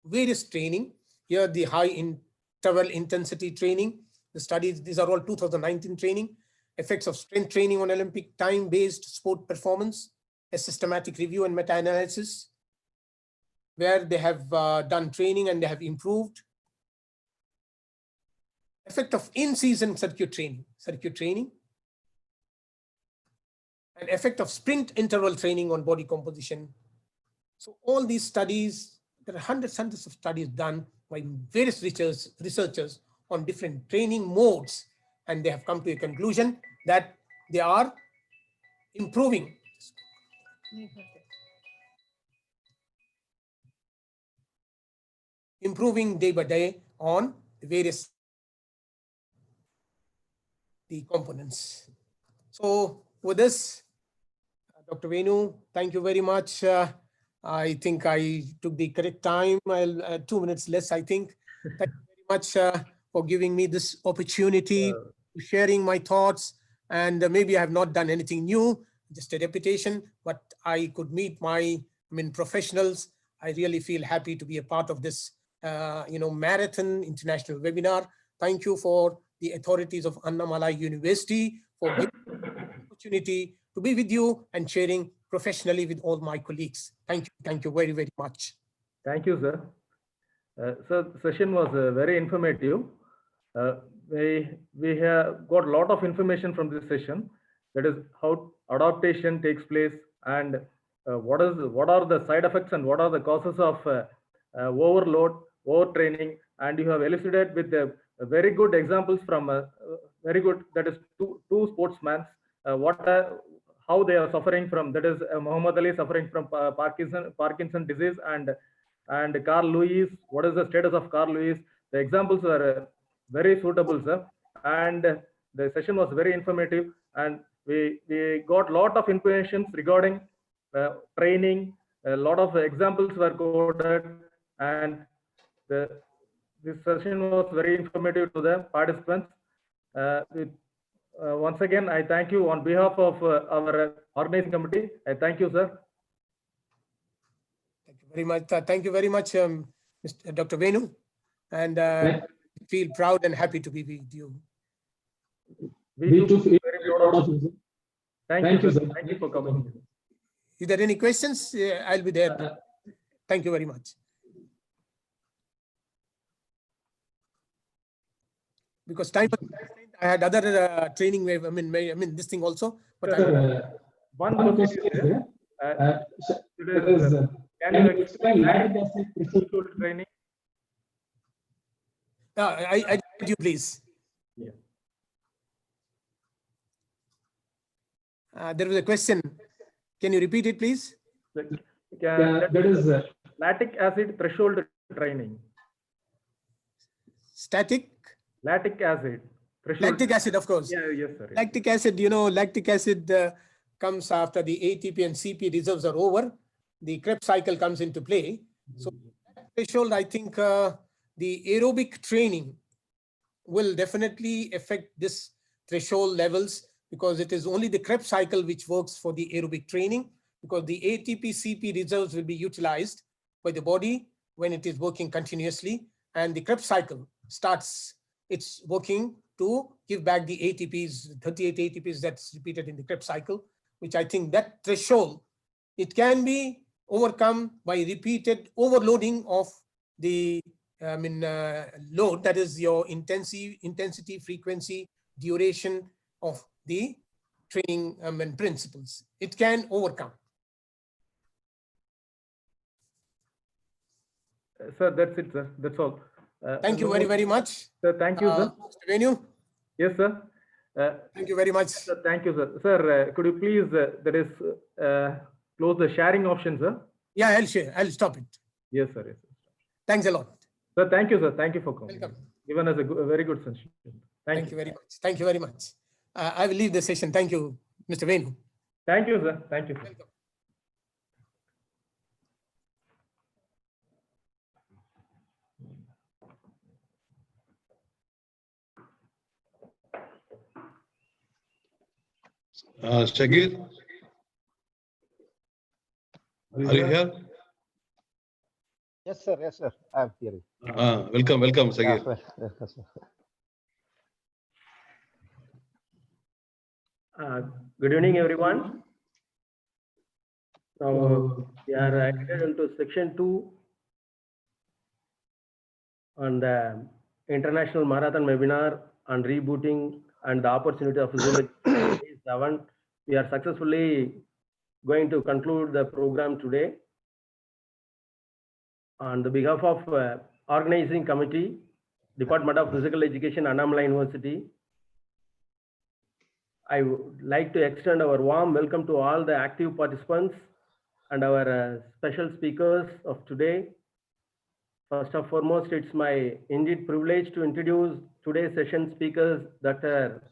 various training. Here, the high interval intensity training. The studies, these are all 2019 training. Effects of strength training on Olympic time-based sport performance, a systematic review and meta-analysis, where they have done training and they have improved. Effect of in-season circuit training, and effect of sprint interval training on body composition. So all these studies, there are hundreds of studies done by various researchers on different training modes, and they have come to a conclusion that they are improving. Improving day by day on the various components. So with this, Dr. Venu, thank you very much. I think I took the correct time. I'll 2 minutes less, I think. Thank you very much for giving me this opportunity, sharing my thoughts. And maybe I have not done anything new, just a repetition, but I could meet my professionals. I really feel happy to be a part of this marathon international webinar. Thank you for the authorities of Annamalai University for giving me the opportunity to be with you and sharing professionally with all my colleagues. Thank you. Thank you very, very much. Thank you, sir. So the session was very informative. We have got a lot of information from this session. That is how adaptation takes place, and what are the side effects and what are the causes of overload, overtraining. And you have elucidated with very good examples from very good, that is two sportsmen, how they are suffering from, that is Muhammad Ali suffering from Parkinson disease, and Carl Lewis, what is the status of Carl Lewis. The examples are very suitable, sir, and the session was very informative, and we got a lot of information regarding training. A lot of examples were quoted, and this session was very informative to the participants. Once again, I thank you on behalf of our organizing committee. I thank you, sir. Thank you very much. Thank you very much, Mr. Dr. Venu, and feel proud and happy to be with you. We too feel very proud of you. Thank you, sir. Thank you for coming. Is there any questions? I'll be there. Thank you very much. Because time, I had other training. I mean this thing also. But one question is there. Can you explain lactic training? I did you please. Yeah. There was a question. Can you repeat it, please? That is lactic acid threshold training. Static? Lactic acid threshold. Lactic acid, of course. Yeah, yes, sir. Lactic acid, lactic acid comes after the ATP and CP reserves are over. The Krebs cycle comes into play. So that threshold, I think the aerobic training will definitely affect this threshold levels, because it is only the Krebs cycle which works for the aerobic training, because the ATP CP reserves will be utilized by the body when it is working continuously, and the Krebs cycle starts its working to give back the ATPs, 38 ATPs that's repeated in the Krebs cycle, which I think that threshold, it can be overcome by repeated overloading of the load, that is your intensity, frequency, duration of the training principles. It can overcome. Sir, that's it, sir. That's all. Thank you very much. Sir, thank you, sir. Mr. Venu? Yes, sir. Thank you very much. Sir, thank you, sir. Sir, could you please, close the sharing option, sir? Yeah, I'll share. I'll stop it. Yes, sir. Yes, sir. Thanks a lot. Sir, thank you, sir. Thank you for coming. Welcome. Given us a very good session. Thank you very much. Thank you very much. I will leave the session. Thank you, Mr. Venu. Thank you, sir. Thank you, sir. Welcome. Shagir, are you here? Yes, sir. Yes, sir. I'm hearing. Welcome, Shagir. Yes, sir. Good evening, everyone. Now we are entered into section 2 on the International Marathon Webinar on rebooting and the opportunity of physiology. 7. We are successfully going to conclude the program today. On the behalf of organizing committee, Department of Physical Education, Annamalai University, I would like to extend our warm welcome to all the active participants and our special speakers of today. First and foremost, it's my indeed privilege to introduce today's session speakers, Dr.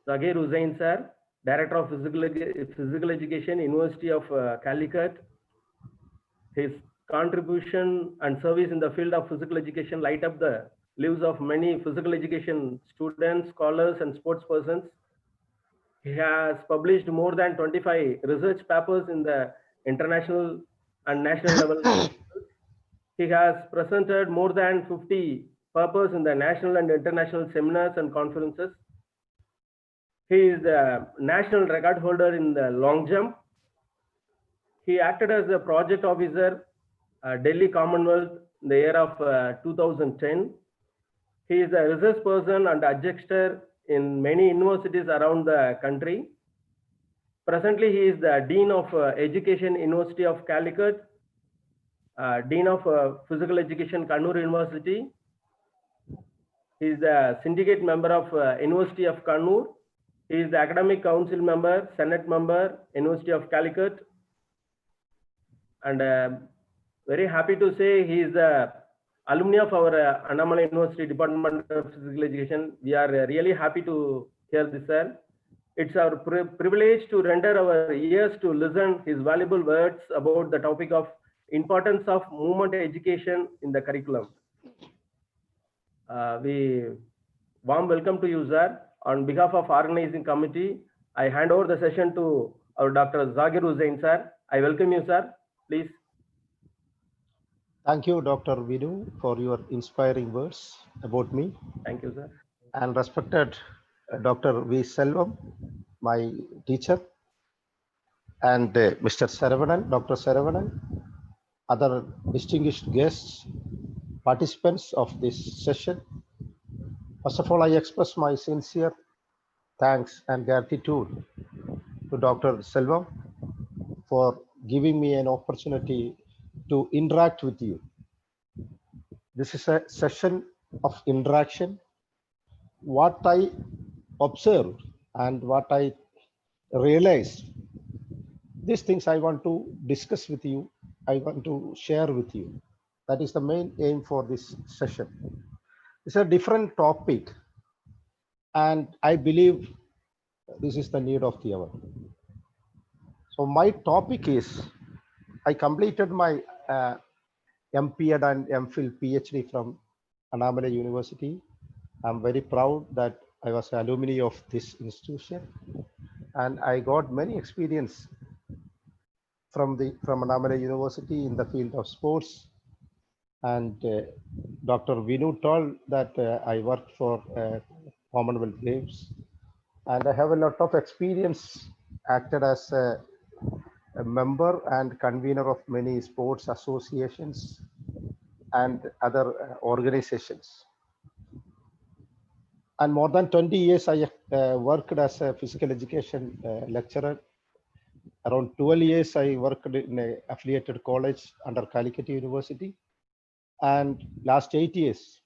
Zakir Hussain sir, Director of Physical Education, University of Calicut. His contribution and service in the field of physical education light up the lives of many physical education students, scholars, and sports persons. He has published more than 25 research papers in the international and national level. He has presented more than 50 papers in the national and international seminars and conferences. He is the national record holder in the long jump. He acted as a project officer Delhi Commonwealth in the year of 2010. He is a research person and adjuster in many universities around the country. Presently, he is the Dean of Education, University of Calicut, Dean of Physical Education, Kannur University. He is the syndicate member of University of Kannur. He is the academic council member, Senate member, University of Calicut. And very happy to say he is the alumni of our Annamalai University Department of Physical Education. We are really happy to hear this, sir. It's our privilege to render our ears to listen his valuable words about the topic of importance of movement education in the curriculum. We warm welcome to you, sir. On behalf of organizing committee, I hand over the session to our Dr. Zakir Hussain, sir. I welcome you, sir. Please. Thank you, Dr. Vinu, for your inspiring words about me. Thank you, sir. And respected Dr. V. Selvam, my teacher, and Mr. Saravanan, Dr. Saravanan, other distinguished guests, participants of this session. First of all, I express my sincere thanks and gratitude to Dr. Selvam for giving me an opportunity to interact with you. This is a session of interaction. What I observed and what I realized these things I want to discuss with you. I want to share with you. That is the main aim for this session. It's a different topic, and I believe this is the need of the hour. So my topic is, I completed my MPed and MPhil PhD from Annamalai University. I'm very proud that I was an alumni of this institution, and I got many experience from Annamalai University in the field of sports. And Dr. Vinu told that I worked for Commonwealth Games, and I have a lot of experience, acted as a member and convener of many sports associations and other organizations. And more than 20 years, I worked as a physical education lecturer. Around 12 years, I worked in an affiliated college under Calicut University. And last 8 years,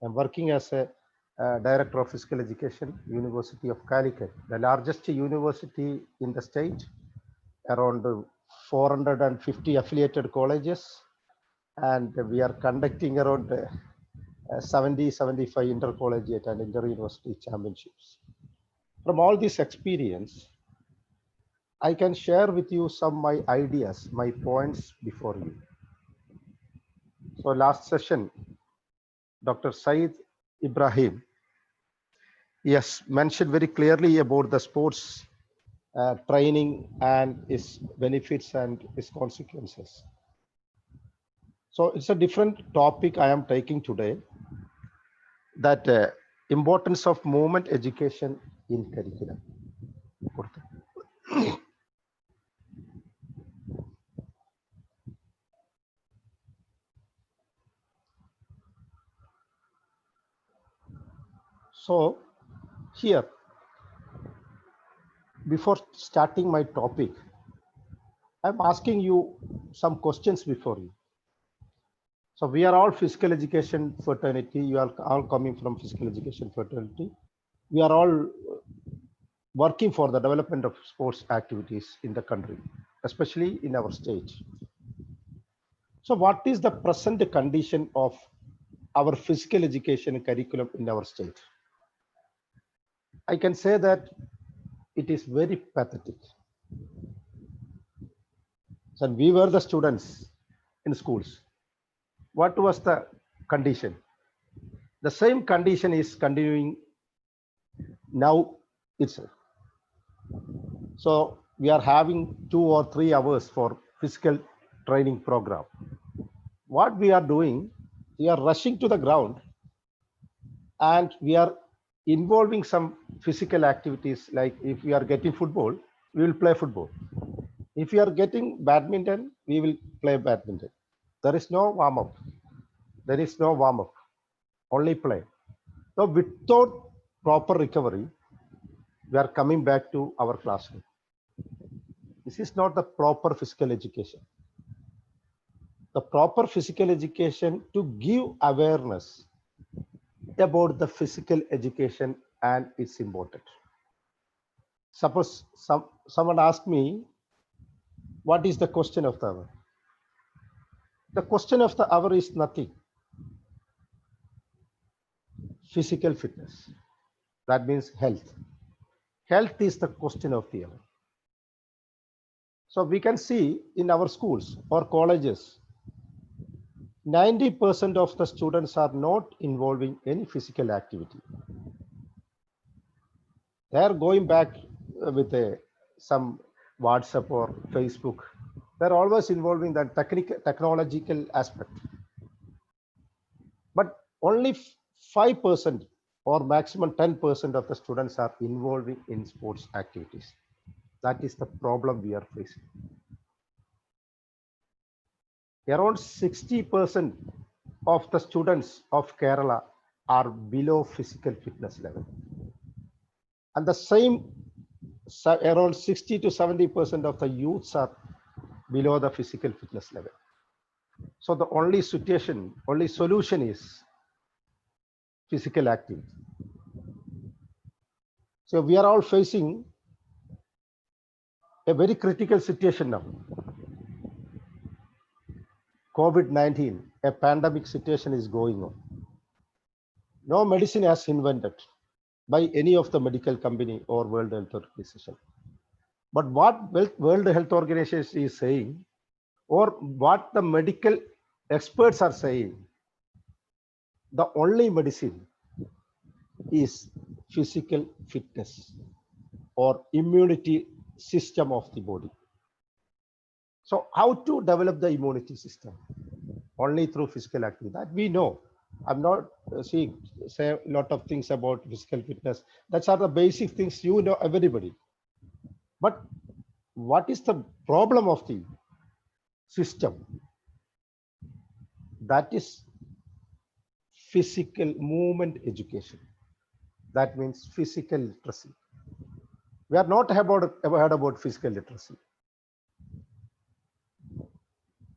I'm working as a director of physical education, University of Calicut, the largest university in the state, around 450 affiliated colleges. And we are conducting around 70-75 intercollegiate and inter-university championships. From all this experience, I can share with you some of my ideas, my points before you. So last session, Dr. Said Ibrahim, he has mentioned very clearly about the sports training and its benefits and its consequences. So it's a different topic I am taking today, that importance of movement education in curriculum. So here, before starting my topic, I'm asking you some questions before you. So we are all physical education fraternity. You are all coming from physical education fraternity. We are all working for the development of sports activities in the country, especially in our state. So what is the present condition of our physical education curriculum in our state? I can say that it is very pathetic. So we were the students in schools. What was the condition? The same condition is continuing now itself. So we are having 2 or 3 hours for physical training program. What we are doing, we are rushing to the ground and we are involving some physical activities. Like if we are getting football, we will play football. If we are getting badminton, we will play badminton. There is no warm-up. There is no warm-up, only play. So without proper recovery, we are coming back to our classroom. This is not the proper physical education. The proper physical education to give awareness about the physical education and its importance. Suppose someone asked me, what is the question of the hour? The question of the hour is nothing. Physical fitness. That means health. Health is the question of the hour. So we can see in our schools or colleges, 90% of the students are not involving any physical activity. They are going back with some WhatsApp or Facebook. They're always involving that technological aspect. But only 5% or maximum 10% of the students are involving in sports activities. That is the problem we are facing. Around 60% of the students of Kerala are below physical fitness level. And the same, around 60 to 70% of the youths are below the physical fitness level. So the only solution is physical activity. So we are all facing a very critical situation now. COVID-19, a pandemic situation is going on. No medicine has invented by any of the medical company or World Health Organization. But what World Health Organization is saying, or what the medical experts are saying, the only medicine is physical fitness or immunity system of the body. So how to develop the immunity system? Only through physical activity. That we know. I'm not say a lot of things about physical fitness. That's are the basic things you know, everybody. But what is the problem of the system? That is physical movement education. That means physical literacy. We are not ever heard about physical literacy.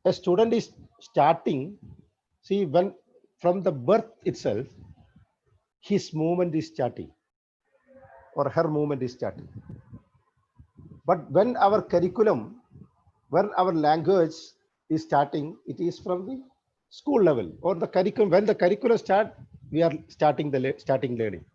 A student is starting, see, when from the birth itself, his movement is starting or her movement is starting. But when our curriculum, when our language is starting, it is from the school level or the curriculum. When the curriculum start, we are starting learning.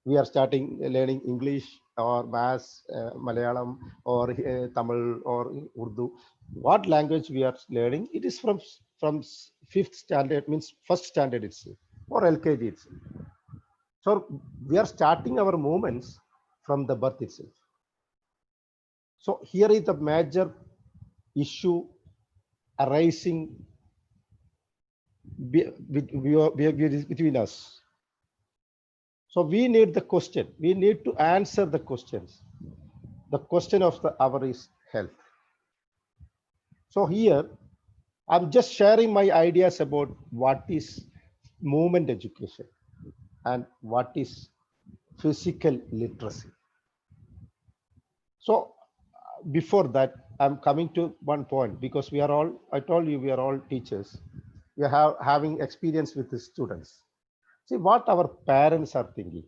We are starting learning English or Maths, Malayalam or Tamil or Urdu. What language we are learning? It is from 5th standard, means first standard itself or LKG itself. So we are starting our movements from the birth itself. So here is the major issue arising between us. So we need the question. We need to answer the questions. The question of the hour is health. So here, I'm just sharing my ideas about what is movement education and what is physical literacy. So before that, I'm coming to one point because we are all, I told you, we are all teachers. We are having experience with the students. See what our parents are thinking.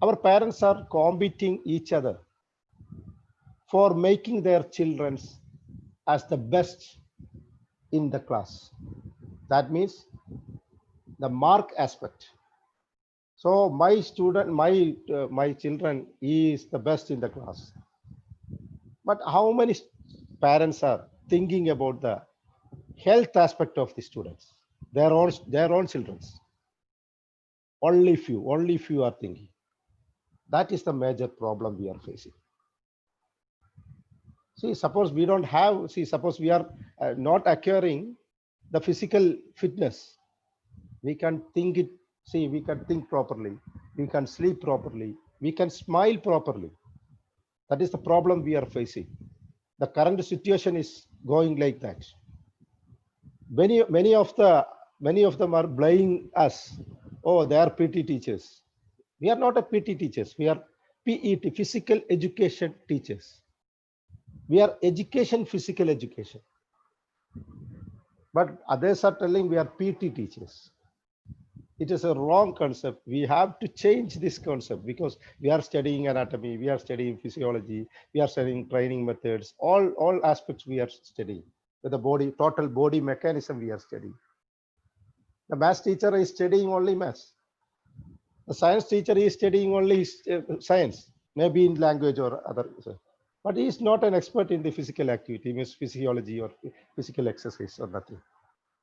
Our parents are competing each other for making their children as the best in the class. That means the mark aspect. So my student, my children is the best in the class. But how many parents are thinking about the health aspect of the students, their own children? Only few are thinking. That is the major problem we are facing. See, suppose we don't have, suppose we are not acquiring the physical fitness, we can think it, we can think properly, we can sleep properly, we can smile properly. That is the problem we are facing. The current situation is going like that. Many of them are blaming us. Oh, they are PT teachers. We are not a PT teachers. We are PET, physical education teachers. We are education, physical education. But others are telling we are PT teachers. It is a wrong concept. We have to change this concept because we are studying anatomy, we are studying physiology, we are studying training methods, all aspects we are studying. With the body, total body mechanism we are studying. The maths teacher is studying only maths. The science teacher is studying only science, maybe in language or other. But he is not an expert in the physical activity, means physiology or physical exercise or nothing.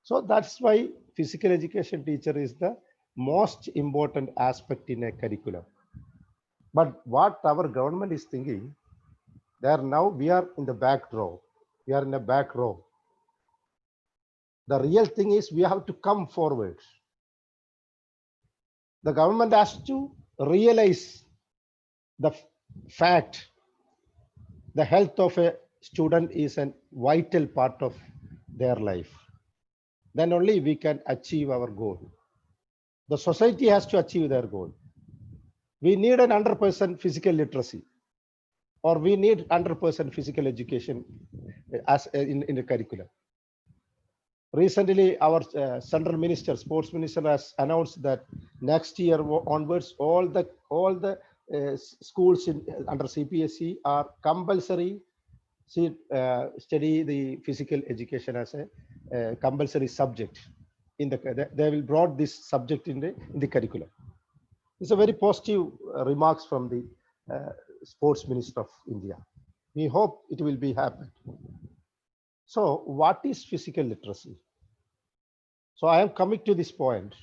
So that's why physical education teacher is the most important aspect in a curriculum. But what our government is thinking, now we are in the back row. We are in the back row. The real thing is we have to come forward. The government has to realize the fact the health of a student is a vital part of their life. Then only we can achieve our goal. The society has to achieve their goal. We need an 100% physical literacy, or we need 100% physical education as in the curriculum. Recently, our central minister, sports minister, has announced that next year onwards, all the schools under CPSE are compulsory study the physical education as a compulsory subject. They will brought this subject in the curriculum. It's a very positive remarks from the Sports Minister of India. We hope it will be happened. So what is physical literacy? So I am coming to this point.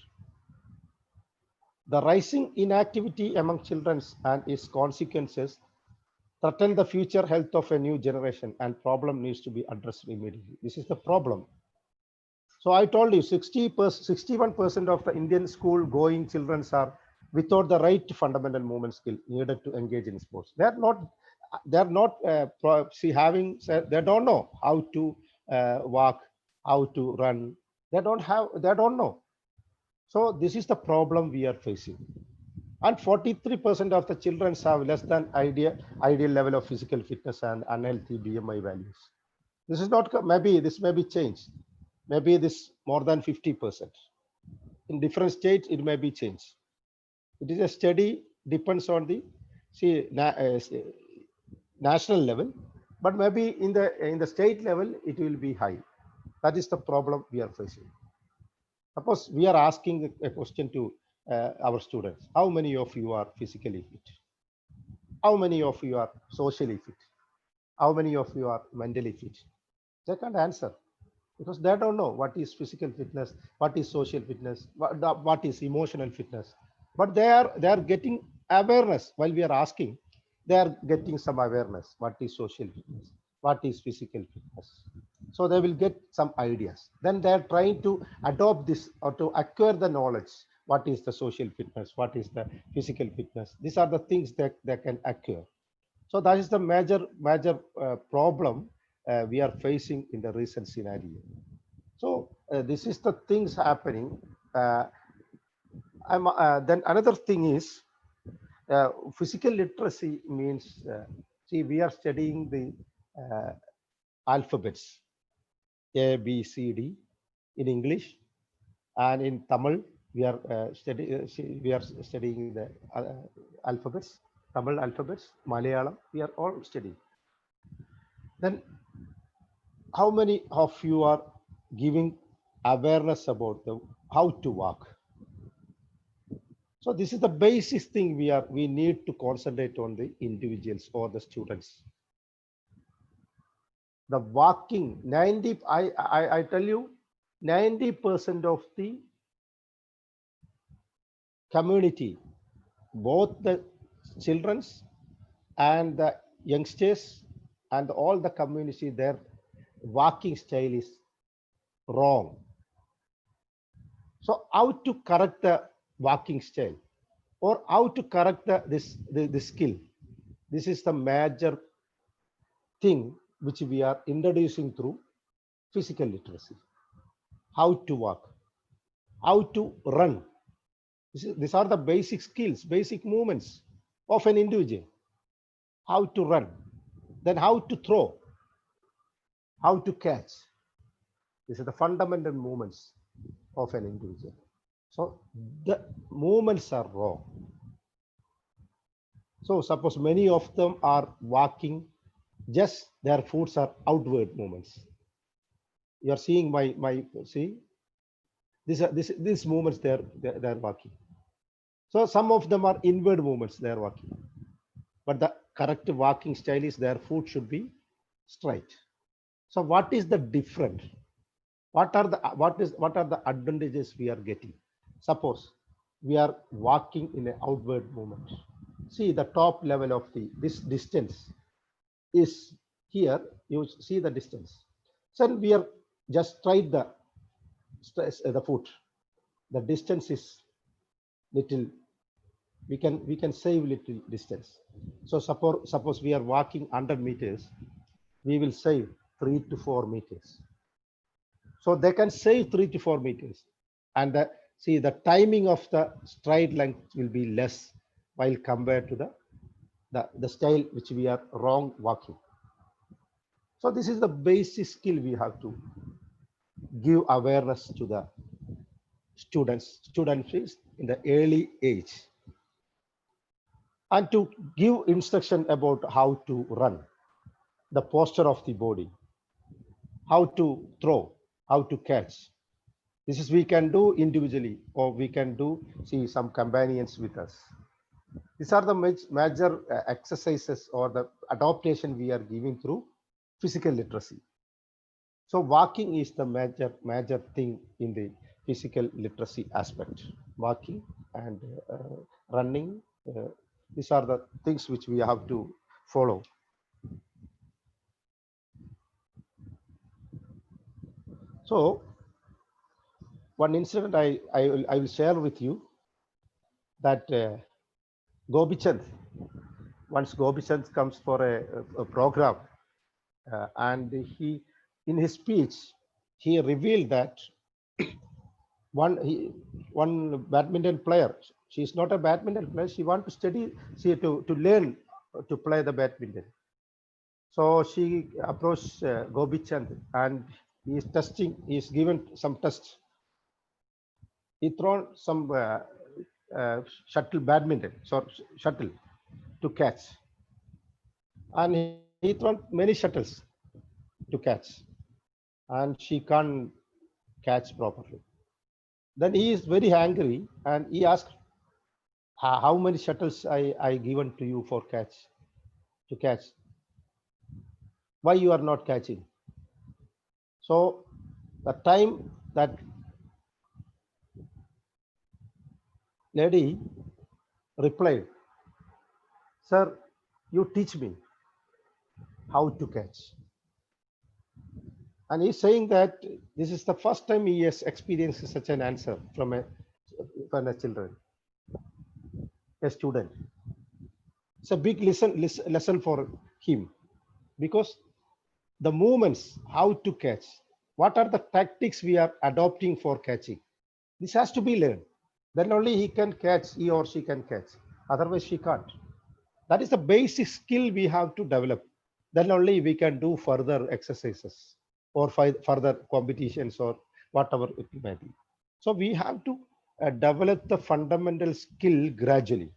The rising inactivity among children and its consequences threaten the future health of a new generation, and problem needs to be addressed immediately. This is the problem. So I told you 61% of the Indian school going children are without the right fundamental movement skill needed to engage in sports. They don't know how to walk, how to run. They don't know. So this is the problem we are facing. And 43% of the children have less than ideal level of physical fitness and unhealthy BMI values. This is not, this may be changed. Maybe this more than 50%. In different states, it may be changed. It is a study, depends on the national level, but maybe in the state level, it will be high. That is the problem we are facing. Suppose we are asking a question to our students. How many of you are physically fit? How many of you are socially fit? How many of you are mentally fit? They can't answer because they don't know what is physical fitness, what is social fitness, what is emotional fitness. But they are getting awareness while we are asking. They are getting some awareness. What is social fitness? What is physical fitness? So they will get some ideas. Then they are trying to adopt this or to acquire the knowledge. What is the social fitness? What is the physical fitness? These are the things that they can acquire. So that is the major problem we are facing in the recent scenario. So this is the things happening. Then another thing is physical literacy means, we are studying the alphabets, A, B, C, D in English, and in Tamil we are studying the alphabets, Tamil alphabets, Malayalam, we are all studying. Then how many of you are giving awareness about how to walk? So this is the basic thing we need to concentrate on the individuals or the students. The walking, I tell you, 90% of the community, both the children's and the youngsters and all the community, their walking style is wrong. So how to correct the walking style or how to correct the skill? This is the major thing which we are introducing through physical literacy. How to walk, how to run. These are the basic skills, basic movements of an individual. How to run, then how to throw, how to catch. These are the fundamental movements of an individual. So the movements are wrong. So suppose many of them are walking, just their foots are outward movements. You are seeing see, these movements they're walking. So some of them are inward movements they are walking. But the correct walking style is their foot should be straight. So what is the difference? What are the advantages we are getting? Suppose we are walking in an outward movement. See the top level of this distance is here. You see the distance. So we are just straight the foot. The distance is little. We can save little distance. So suppose we are walking 100 meters, we will save 3 to 4 meters. So they can save 3 to 4 meters, and see the timing of the stride length will be less while compared to the style which we are wrong walking. So this is the basic skill we have to give awareness to the students in the early age. and to give instruction about how to run, the posture of the body, how to throw, how to catch. This is we can do individually, or we can do see some companions with us. These are the major exercises or the adaptation we are giving through physical literacy. So walking is the major thing in the physical literacy aspect. Walking and running, these are the things which we have to follow. So one incident I will share with you, that Gobichand, once Gobichand comes for a program, and he, in his speech, he revealed that one badminton player, she is not a badminton player, she wants to study, to learn to play the badminton. So she approached Gobichand, and he is testing, he is given some tests. He thrown some shuttle badminton, so shuttle to catch, and he thrown many shuttles to catch, and she can't catch properly. Then he is very angry, and he asked, how many shuttles I given to you for to catch? Why you are not catching? So the time that lady replied, sir, you teach me how to catch. And he's saying that this is the first time he has experienced such an answer from a children, a student. It's a big lesson for him, because the movements, how to catch, what are the tactics we are adopting for catching, this has to be learned. Then only he can catch, he or she can catch. Otherwise, she can't. That is the basic skill we have to develop. Then only we can do further exercises or further competitions or whatever it may be. So we have to develop the fundamental skill gradually.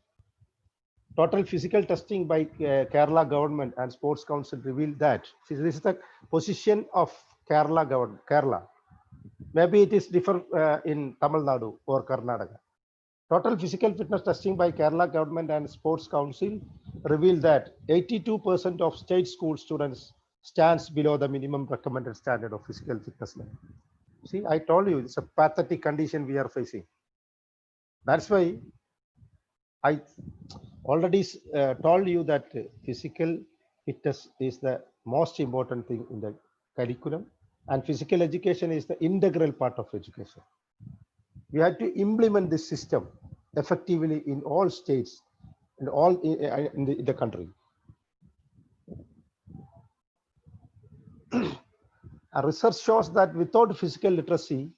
Total physical testing by Kerala government and Sports Council revealed that, see, this is the position of Kerala government. Kerala, maybe it is different in Tamil Nadu or Karnataka. Total physical fitness testing by Kerala government and Sports Council revealed that 82% of state school students stands below the minimum recommended standard of physical fitness level. See, I told you, it's a pathetic condition we are facing. That's why I already told you that physical fitness is the most important thing in the curriculum, and physical education is the integral part of education. We have to implement this system effectively in all states and all in the country. A research shows that without physical literacy,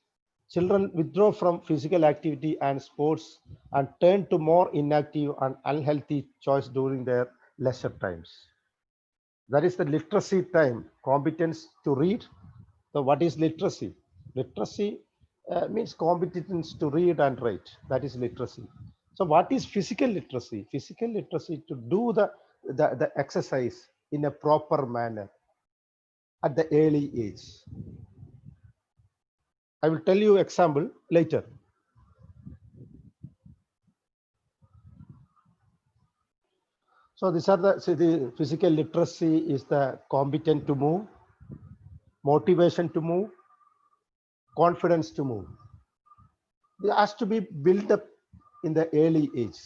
children withdraw from physical activity and sports and turn to more inactive and unhealthy choice during their leisure times. That is the literacy time, competence to read. So what is literacy? Literacy means competence to read and write. That is literacy. So what is physical literacy? Physical literacy to do the exercise in a proper manner at the early age. I will tell you example later. So these are the physical literacy is the competent to move, motivation to move, confidence to move. It has to be built up in the early age.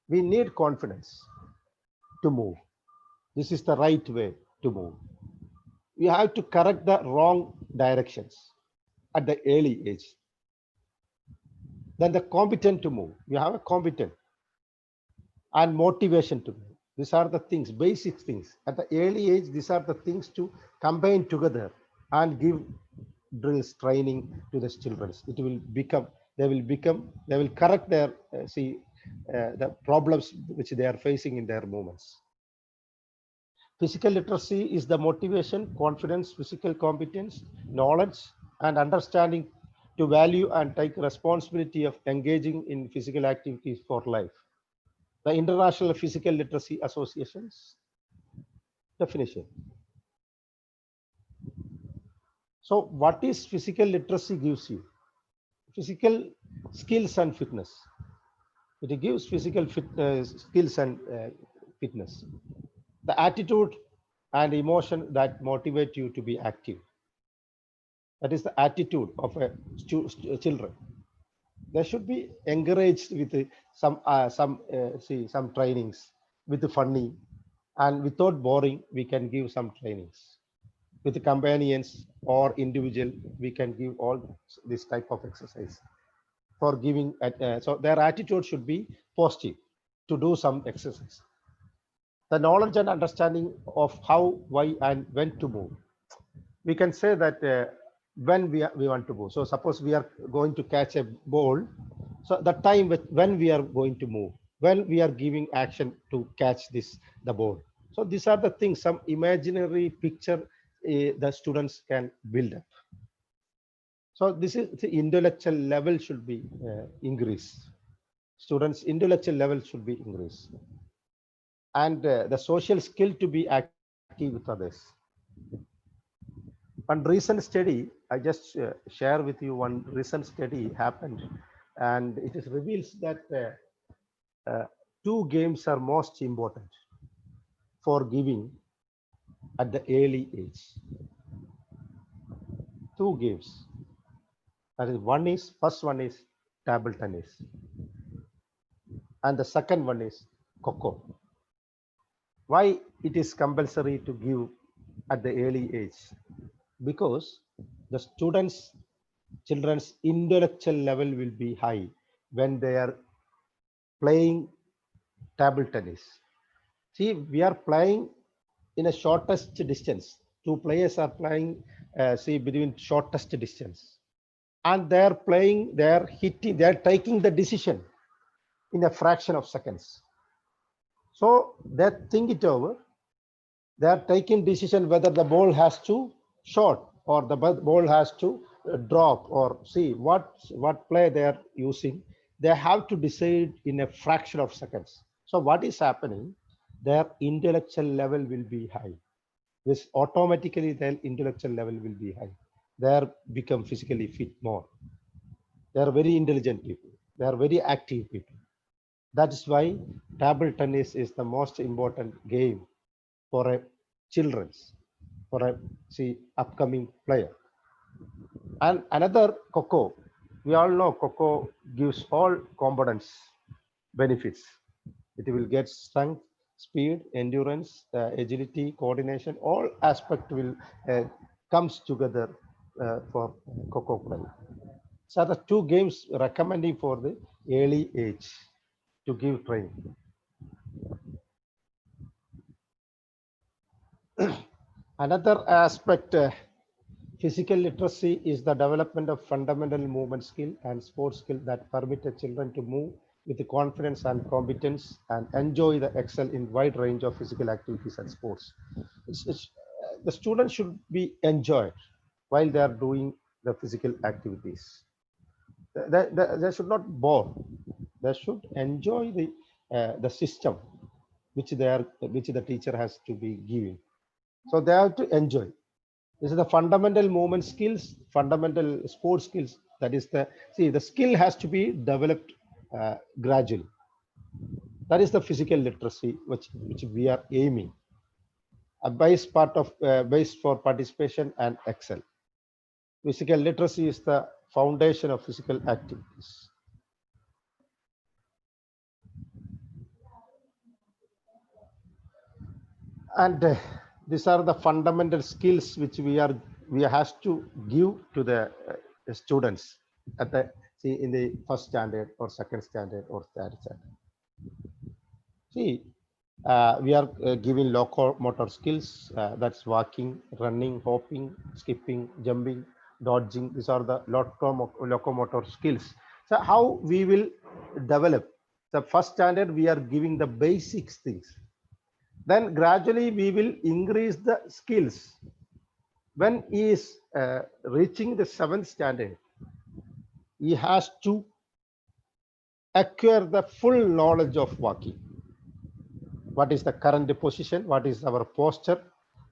We need confidence to move. This is the right way to move. We have to correct the wrong directions at the early age. Then the competent to move. We have a competent and motivation to move. These are the things, basic things. At the early age, these are the things to combine together and give drills, training to the children. It will become, they will correct their, the problems which they are facing in their movements. Physical literacy is the motivation, confidence, physical competence, knowledge, and understanding to value and take responsibility of engaging in physical activities for life. The International Physical Literacy Association's definition. So what is physical literacy gives you? Physical skills and fitness. It gives physical skills and fitness. The attitude and emotion that motivate you to be active. That is the attitude of children. They should be encouraged with some trainings with the funny, and without boring we can give some trainings. With the companions or individual we can give all this type of exercise for giving. So their attitude should be positive to do some exercise. The knowledge and understanding of how, why, and when to move. We can say that when we want to move. So suppose we are going to catch a ball. So the time when we are going to move, when we are giving action to catch the ball. So these are the things, some imaginary picture the students can build up. So this is the intellectual level should be increased. Students' intellectual level should be increased. And the social skill to be active with others. One recent study, I just share with you one recent study happened, and it is reveals that two games are most important for giving at the early age. Two games. That is first one is table tennis, and the second one is Coco. Why it is compulsory to give at the early age? Because the children's intellectual level will be high when they are playing table tennis. See, we are playing in a shortest distance. Two players are playing, between shortest distance, and they are playing. They are hitting. They are taking the decision in a fraction of seconds. So they think it over. They are taking decision whether the ball has to shot or the ball has to drop, or see what play they are using. They have to decide in a fraction of seconds. So what is happening? Their intellectual level will be high. This automatically their intellectual level will be high. They are become physically fit more. They are very intelligent people. They are very active people. That is why table tennis is the most important game for a children's, for a upcoming player. And another Coco, we all know Coco gives all components benefits. It will get strength, speed, endurance, agility, coordination. All aspect will comes together for Coco play. So the two games recommending for the early age to give training. Another aspect, physical literacy is the development of fundamental movement skill and sports skill that permit the children to move with confidence and competence and enjoy the excel in wide range of physical activities and sports. The students should be enjoyed while they are doing the physical activities. They should not bore. They should enjoy the system which the teacher has to be giving. So they have to enjoy. This is the fundamental movement skills, fundamental sports skills. That is the skill has to be developed gradually. That is the physical literacy which we are aiming. A base for participation and excel. Physical literacy is the foundation of physical activities. And these are the fundamental skills which we has to give to the students at in the first standard or second standard or third standard. See, we are giving locomotor skills, that's walking, running, hopping, skipping, jumping, dodging. These are the locomotor skills. So how we will develop? The first standard we are giving the basics things. Then gradually we will increase the skills. When he is reaching the 7th standard, he has to acquire the full knowledge of walking. what is the current position, what is our posture,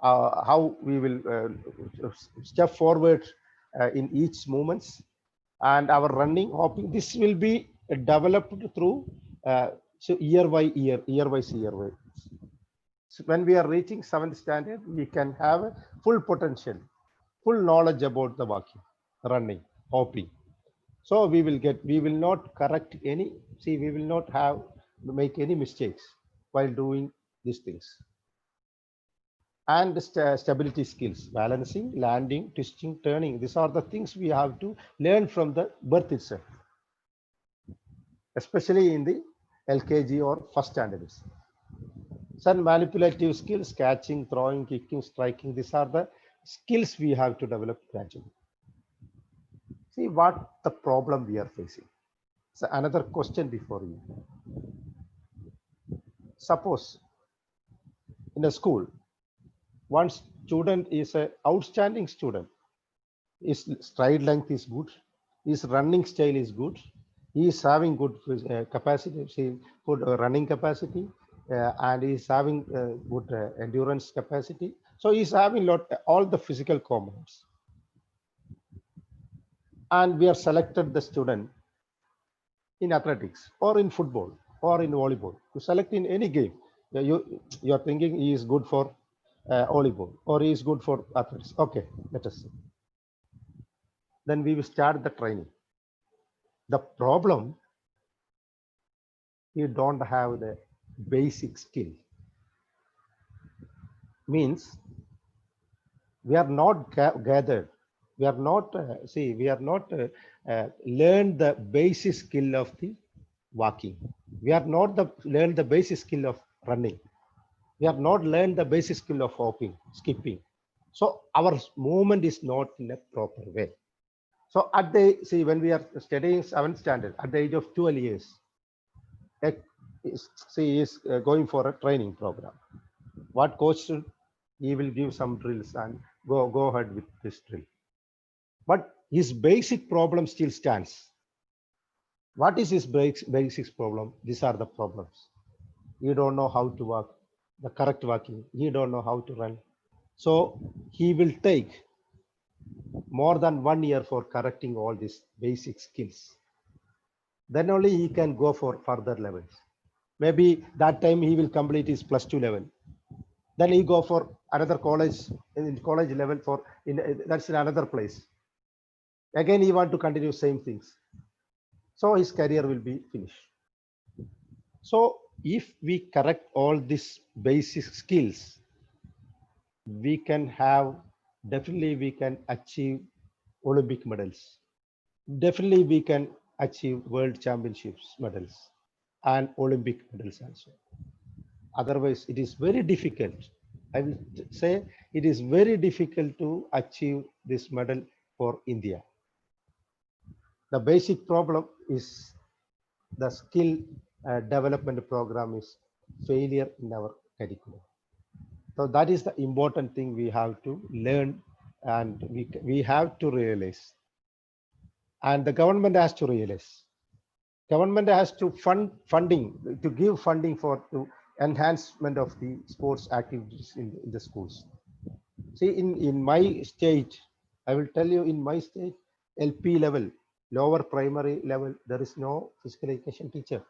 how we will step forward in each movements, and our running, hopping. This will be developed through so year by year, year by year. So when we are reaching 7th standard, we can have a full potential, full knowledge about the walking, running, hopping. So we will not correct any, we will not make any mistakes while doing these things. And stability skills, balancing, landing, twisting, turning. These are the things we have to learn from the birth itself, especially in the LKG or first standards. Some manipulative skills, catching, throwing, kicking, striking. These are the skills we have to develop gradually. See what the problem we are facing. So another question before you. Suppose in a school, one student is an outstanding student. His stride length is good. His running style is good. He is having good capacity, good running capacity, and he is having good endurance capacity. So he is having all the physical components. And we have selected the student in athletics or in football or in volleyball. You select in any game. You are thinking he is good for volleyball or he is good for athletics. Okay, let us see. Then we will start the training. The problem, you don't have the basic skill. Means we are not gathered. We are not, we are not learned the basic skill of the walking. We are not learned the basic skill of running. We have not learned the basic skill of hopping, skipping. So our movement is not in a proper way. So at the, when we are studying 7th standard, at the age of 12 years, she is going for a training program. What coach should, he will give some drills and go ahead with this drill. But his basic problem still stands. What is his basic problem? These are the problems. You don't know how to walk, the correct walking. You don't know how to run. So he will take more than 1 year for correcting all these basic skills. Then only he can go for further levels. Maybe that time he will complete his +2 level. Then he go for another college, in college level for, that's in another place. Again, he want to continue same things. So his career will be finished. So if we correct all these basic skills, we can have, definitely we can achieve Olympic medals. Definitely we can achieve world championships medals and Olympic medals also. Otherwise, it is very difficult. I will say it is very difficult to achieve this medal for India. The basic problem is the skill development program is failure in our curriculum. So that is the important thing we have to learn, and we have to realize. And the government has to realize. Government has to give funding for enhancement of the sports activities in the schools. See, in my state, I will tell you, in my state, LP level, lower primary level, there is no physical education teacher.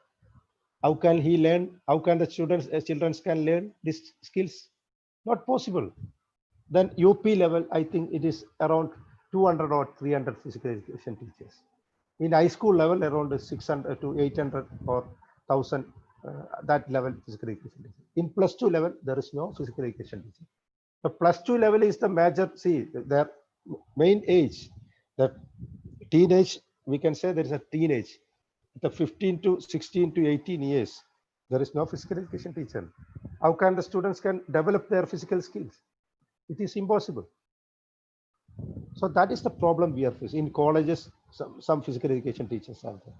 How can he learn? How can the children can learn these skills? Not possible. Then UP level, I think it is around 200 or 300 physical education teachers. In high school level, around 600 to 800 or 1000, that level physical education teacher. In +2 level, there is no physical education teacher. The +2 level is the major, their main age, the teenage, we can say there is a teenage, the 15 to 16 to 18 years, there is no physical education teacher. How can the students can develop their physical skills? It is impossible. So that is the problem we are facing. In colleges, some physical education teachers are there.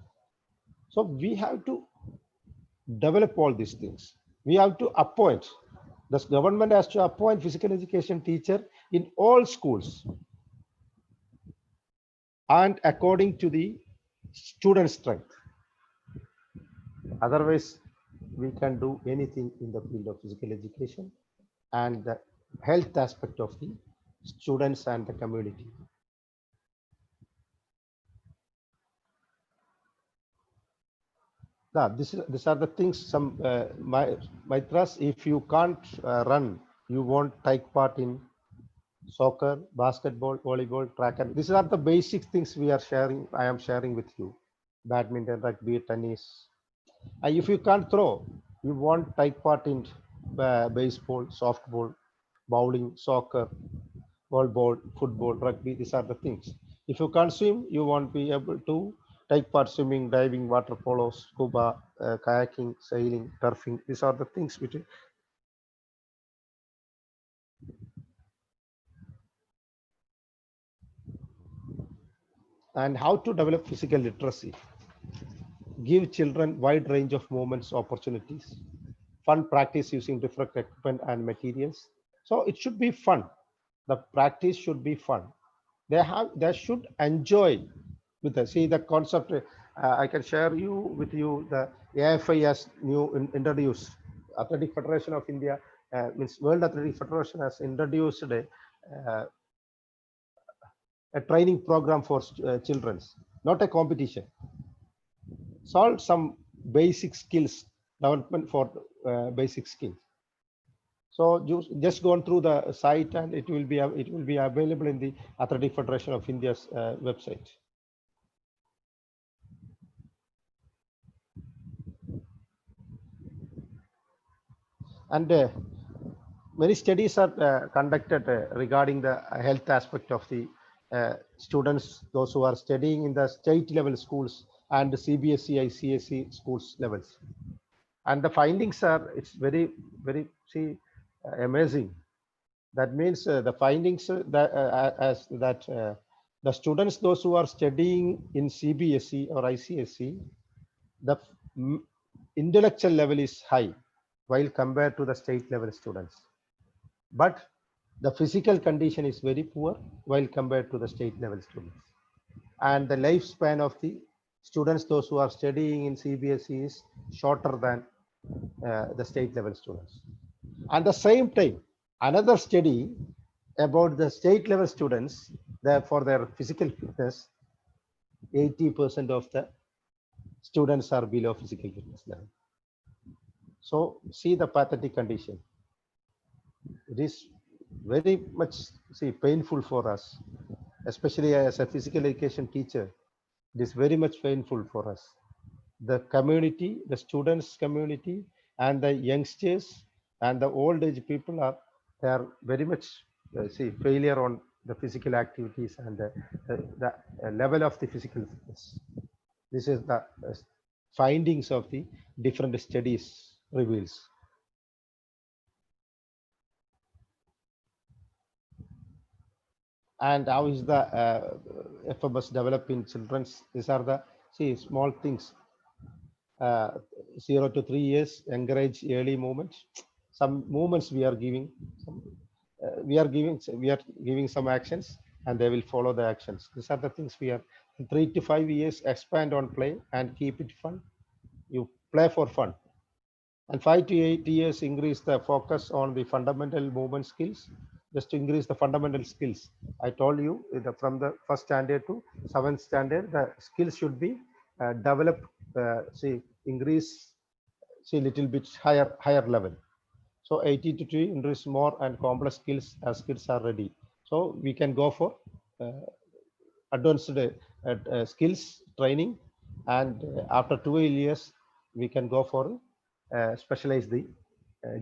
So we have to develop all these things. We have to appoint, the government has to appoint physical education teacher in all schools and according to the student strength. Otherwise, we can do anything in the field of physical education and the health aspect of the students and the community. Now, these are the things. Some my trust. If you can't run, you won't take part in soccer, basketball, volleyball, track. And these are the basic things we are sharing. I am sharing with you: badminton, rugby, tennis. And if you can't throw, you won't take part in baseball, softball, bowling, soccer, volleyball, football, rugby. These are the things. If you can't swim, you won't be able to take part swimming, diving, water polo, scuba, kayaking, sailing, surfing. These are the things which. And how to develop physical literacy. Give children wide range of movements opportunities. Fun practice using different equipment and materials. So it should be fun. The practice should be fun. They should enjoy with the see the concept. I can share with you the AFI has introduced. Athletic Federation of India means World Athletic Federation has introduced a training program for children, not a competition. Solve some basic skills development for basic skills. So you just go through the site and it will be available in the Athletic Federation of India's website. And many studies are conducted regarding the health aspect of the students, those who are studying in the state level schools and the CBSE, ICSE schools levels. And the findings are, it's very amazing. That means the findings that the students, those who are studying in CBSE or ICSE, the intellectual level is high while compared to the state level students. But the physical condition is very poor while compared to the state level students. And the lifespan of the students, those who are studying in CBSE, is shorter than the state level students. At the same time, another study about the state level students, for their physical fitness, 80% of the students are below physical fitness level. So see the pathetic condition. It is very much painful for us, especially as a physical education teacher. It is very much painful for us. The community, the students community, and the youngsters and the old age people they are very much failure on the physical activities and the level of the physical fitness. This is the findings of the different studies reveals. And how is the FMS developing children's? These are the small things. 0 to 3 years, encourage early movements. Some movements we are giving. We are giving some actions, and they will follow the actions. These are the things we are. 3 to 5 years, expand on play and keep it fun. You play for fun. And 5 to 8 years, increase the focus on the fundamental movement skills, just to increase the fundamental skills. I told you from the first standard to 7th standard, the skills should be developed, increase, little bit higher level. So 80 to 2 increase more and complex skills as kids are ready. So we can go for advanced skills training, and after 12 years, we can go for specialize the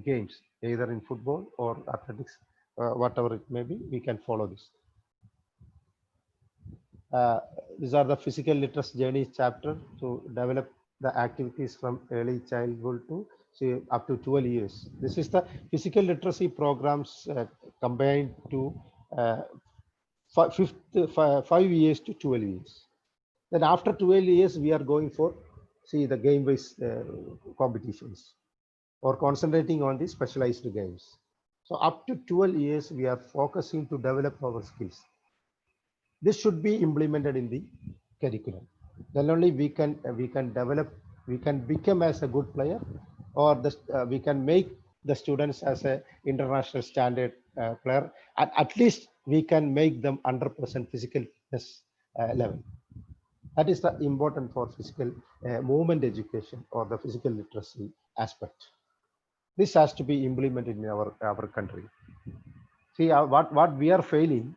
games, either in football or athletics, whatever it may be, we can follow this. These are the physical literacy journey chapter to develop the activities from early childhood to up to 12 years. This is the physical literacy programs combined to 5 years to 12 years. Then after 12 years, we are going for the game-based competitions or concentrating on the specialized games. So up to 12 years, we are focusing to develop our skills. This should be implemented in the curriculum. Then only we can develop, we can become as a good player or we can make the students as a international standard player, and at least we can make them 100% physical fitness level. That is the important for physical movement education or the physical literacy aspect. This has to be implemented in our country. See, what we are failing,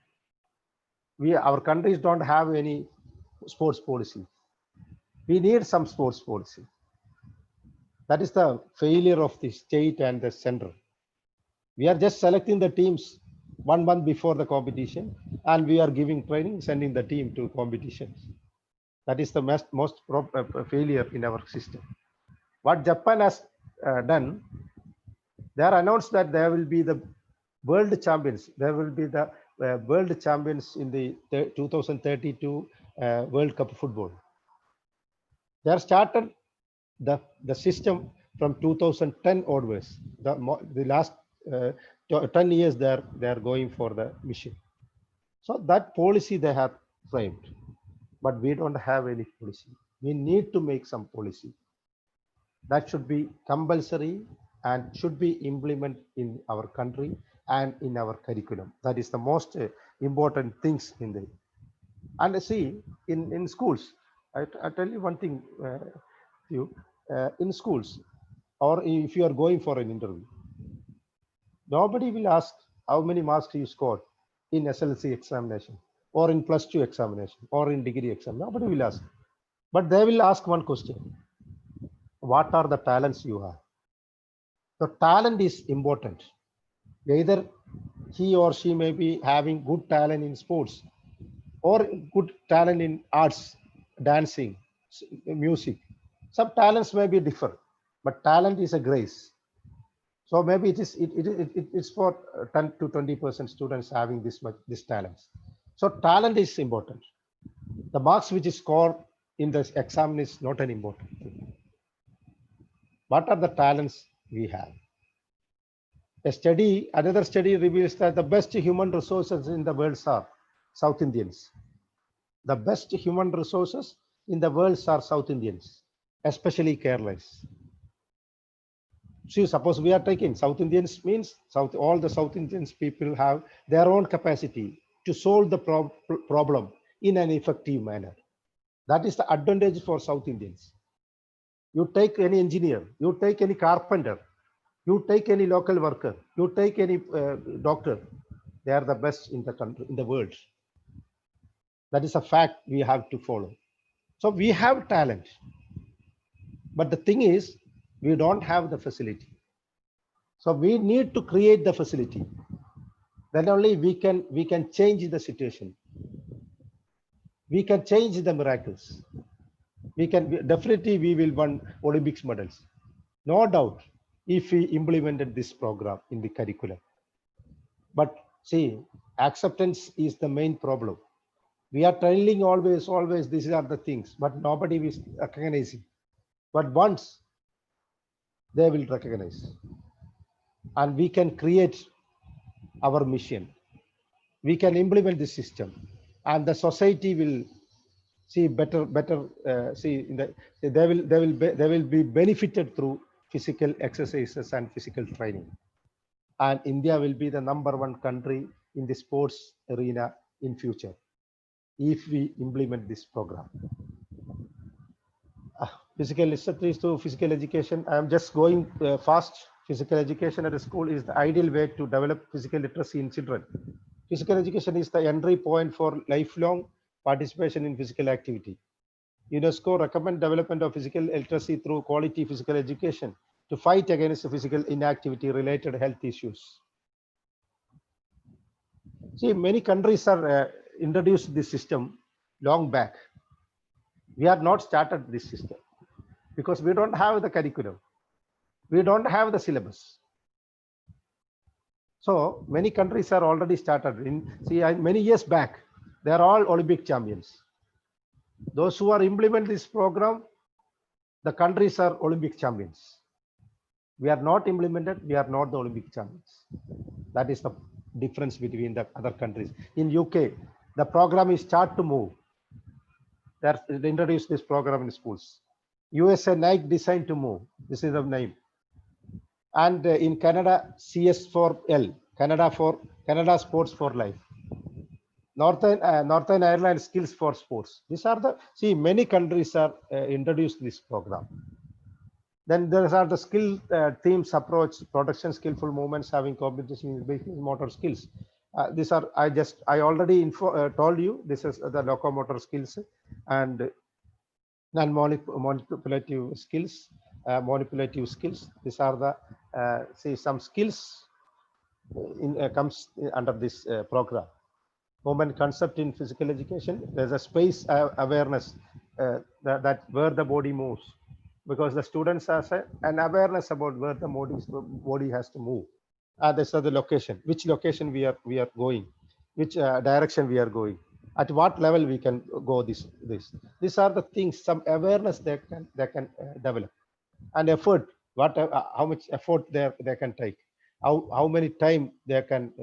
our countries don't have any sports policy. We need some sports policy. That is the failure of the state and the center. We are just selecting the teams 1 month before the competition, and we are giving training, sending the team to competitions. That is the most failure in our system. What Japan has done, they are announced that there will be the world champions. There will be the world champions in the 2032 World Cup football. They have started the system from 2010 onwards. The last 10 years they are going for the mission. So that policy they have framed, but we don't have any policy. We need to make some policy that should be compulsory and should be implemented in our country and in our curriculum. That is the most important things in the. And see, in schools, I tell you one thing, in schools, or if you are going for an interview, nobody will ask how many marks you scored in SLC examination or in +2 examination or in degree exam. Nobody will ask, but they will ask one question: what are the talents you have? The talent is important. Either he or she may be having good talent in sports or good talent in arts, dancing, music. Some talents may be different, but talent is a grace. So maybe it's for 10 to 20% students having this talents. So talent is important. The marks which is scored in the exam is not an important thing. What are the talents we have? Another study reveals that the best human resources in the world are South Indians. The best human resources in the world are South Indians, especially Kerala. See, suppose we are taking South Indians means all the South Indians people have their own capacity to solve the problem in an effective manner. That is the advantage for South Indians. You take any engineer, you take any carpenter, you take any local worker, you take any doctor, they are the best in the country, in the world. That is a fact we have to follow. So we have talent, but the thing is, we don't have the facility. So we need to create the facility. Then only we can change the situation. We can change the miracles. We will win Olympics medals. No doubt, if we implemented this program in the curriculum. But see, acceptance is the main problem. We are telling always, these are the things, but nobody is recognizing. But once they will recognize, and we can create our mission. We can implement this system, and the society will see better. They will be benefited through physical exercises and physical training. And India will be the #1 country in the sports arena in future if we implement this program. Physical literacy to physical education. I am just going fast. Physical education at a school is the ideal way to develop physical literacy in children. Physical education is the entry point for lifelong participation in physical activity. UNESCO recommend development of physical literacy through quality physical education to fight against physical inactivity related health issues. See, many countries are introduced this system long back. We have not started this system because we don't have the curriculum. We don't have the syllabus. So many countries are already started. Many years back, they are all Olympic champions. Those who are implement this program, the countries are Olympic champions. We are not implemented, we are not the Olympic champions. That is the difference between the other countries. In UK, the program is start to move. They introduced this program in schools. USA Nike designed to move. This is the name. And in Canada, CS4L, Canada Sports for Life. Northern Ireland Skills for Sports. These are the, see, many countries are introduced this program. Then there are the skill themes approach, production skillful movements, having competition in basic motor skills. These are, I already told you, this is the locomotor skills and non-manipulative skills, manipulative skills. These are the, see, some skills comes under this program. Movement concept in physical education. There's a space awareness that where the body moves, because the students has an awareness about where the body has to move. This is the location, which location we are going, which direction we are going, at what level we can go. These are the things, some awareness they can develop, and effort, how much effort they can take, how many time they can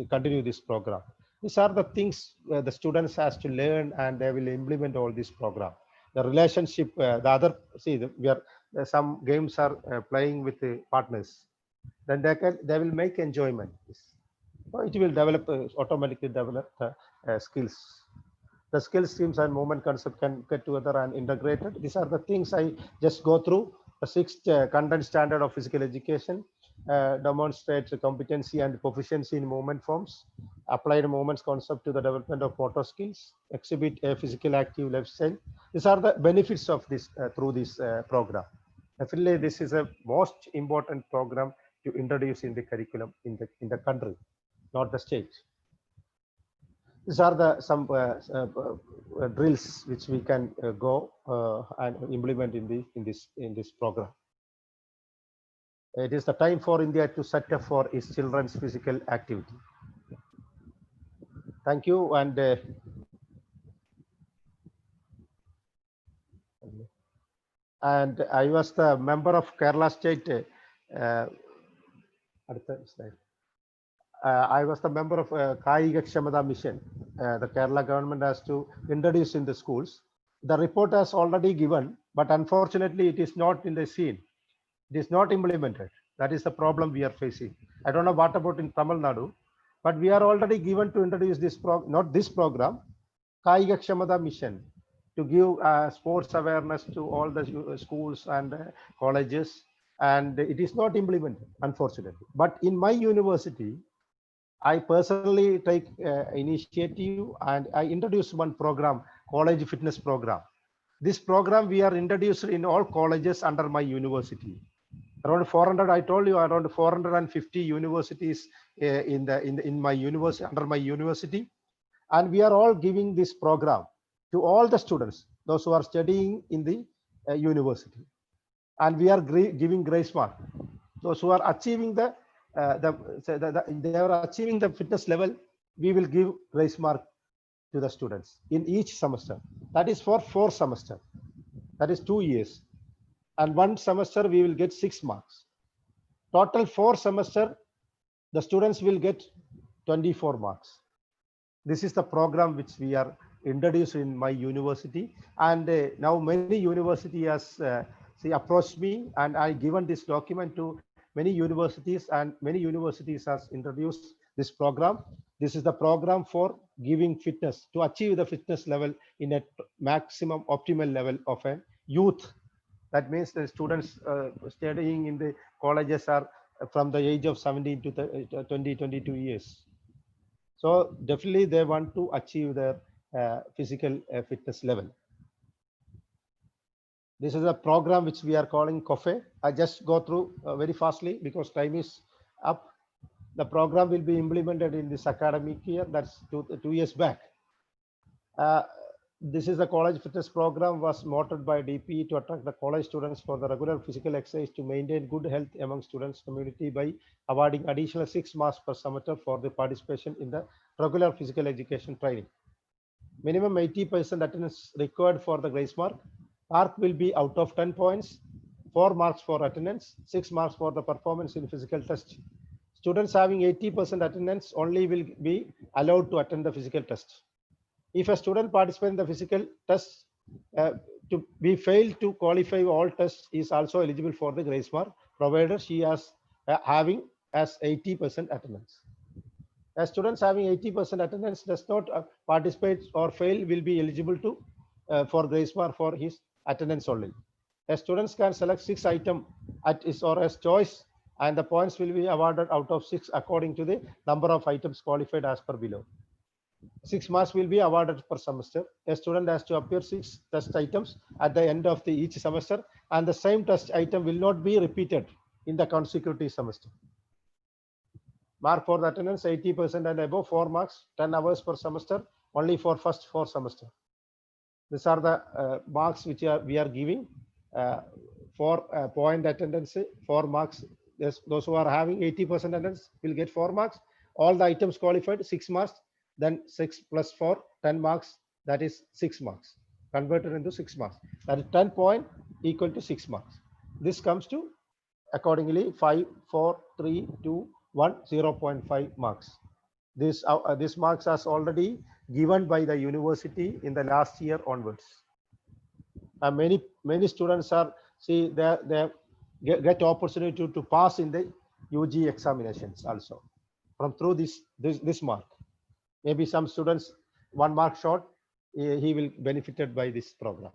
continue this program. These are the things the students has to learn, and they will implement all this program. The relationship, the other, see, we are some games are playing with the partners, then they will make enjoyment. So it will develop automatically develop skills. The skills, teams, and movement concept can get together and integrated. These are the things I just go through. The sixth content standard of physical education demonstrates competency and proficiency in movement forms. Applied movements concept to the development of motor skills. Exhibit a physical active lifestyle. These are the benefits of this through this program. Definitely, this is a most important program to introduce in the curriculum in the country, not the state. These are the some drills which we can go and implement in this program. It is the time for India to set up for its children's physical activity. Thank you. And I was the member of Kerala State. I was the member of Kaiga Kshamata Mission. The Kerala government has to introduce in the schools. The report has already given, but unfortunately it is not in the scene. It is not implemented. That is the problem we are facing. I don't know what about in Tamil Nadu, but we are already given to introduce this not this program, Kaiga Kshamata Mission, to give sports awareness to all the schools and colleges, and it is not implemented, unfortunately. But in my university, I personally take initiative, and I introduce one program, college fitness program. This program we are introduced in all colleges under my university. Around 400, I told you, around 450 universities in my university, under my university, and we are all giving this program to all the students, those who are studying in the university, and we are giving grace mark. Those who are achieving they are achieving the fitness level, we will give grace mark to the students in each semester. That is for 4 semesters. That is 2 years. And 1 semester we will get 6 marks. Total 4 semester, the students will get 24 marks. This is the program which we are introduced in my university, and now many university has approached me, and I given this document to many universities, and many universities has introduced this program. This is the program for giving fitness, to achieve the fitness level in a maximum optimal level of a youth. That means the students studying in the colleges are from the age of 17 to 20, 22 years. So definitely they want to achieve their physical fitness level. This is a program which we are calling COFE. I just go through very fastly because time is up. The program will be implemented in this academic year. That's 2 years back. This is the college fitness program was motored by DP to attract the college students for the regular physical exercise to maintain good health among students community by awarding additional 6 marks per semester for the participation in the regular physical education training. Minimum 80% attendance required for the grace mark. Mark will be out of 10 points, 4 marks for attendance, 6 marks for the performance in physical test. Students having 80% attendance only will be allowed to attend the physical test. If a student participates in the physical test, to be failed to qualify all tests is also eligible for the grace mark. provided she has having as 80% attendance. As students having 80% attendance does not participate or fail will be eligible to for grace mark for his attendance only. As students can select 6 items at his or his choice, and the points will be awarded out of 6 according to the number of items qualified as per below. 6 marks will be awarded per semester. A student has to appear 6 test items at the end of each semester, and the same test item will not be repeated in the consecutive semester. Mark for the attendance 80% and above, 4 marks, 10 hours per semester, only for first 4 semester. These are the marks which we are giving for point attendance, 4 marks. Yes, those who are having 80% attendance will get 4 marks. All the items qualified 6 marks, then 6 plus 4, 10 marks, that is 6 marks, converted into 6 marks. That is 10 point equal to 6 marks. This comes to accordingly 5, 4, 3, 2, 1, 0.5 marks. This marks are already given by the university in the last year onwards. Many students are they get opportunity to pass in the UG examinations also from through this mark. Maybe some students 1 mark short, he will benefited by this program.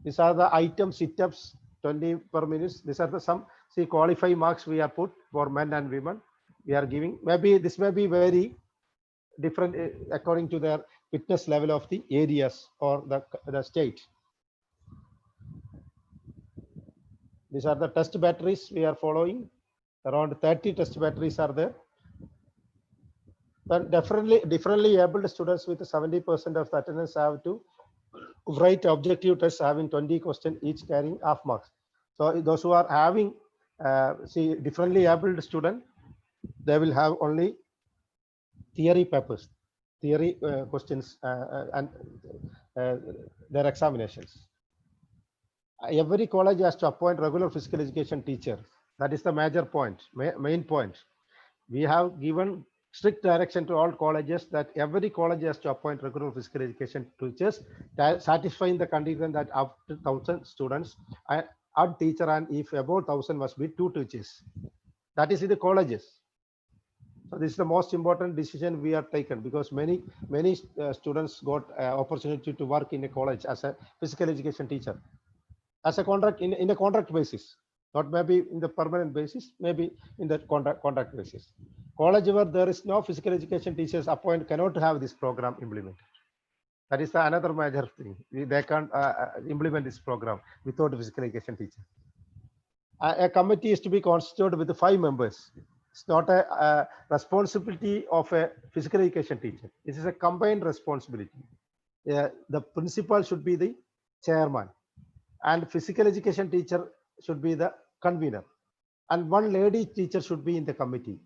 These are the item sit-ups 20 per minute. These are the some qualify marks we have put for men and women. We are giving, maybe this may be very different according to their fitness level of the areas or the state. These are the test batteries we are following. Around 30 test batteries are there. But differently abled students with 70% of the attendance have to write objective tests having 20 questions each carrying half marks. So those who are having differently abled student, they will have only theory papers, theory questions and their examinations. Every college has to appoint regular physical education teacher. That is the major point, main point. We have given strict direction to all colleges that every college has to appoint regular physical education teachers, satisfying the condition that up to 1,000 students, a teacher, and if about 1,000 must be 2 teachers. That is in the colleges. So this is the most important decision we have taken, because many students got opportunity to work in a college as a physical education teacher, as a contract in a contract basis, not maybe in the permanent basis, maybe in the contract basis. College where there is no physical education teachers appointed cannot have this program implemented. That is another major thing. They can't implement this program without a physical education teacher. A committee is to be constituted with 5 members. It's not a responsibility of a physical education teacher. It is a combined responsibility. The principal should be the chairman, and physical education teacher should be the convener, and 1 lady teacher should be in the committee,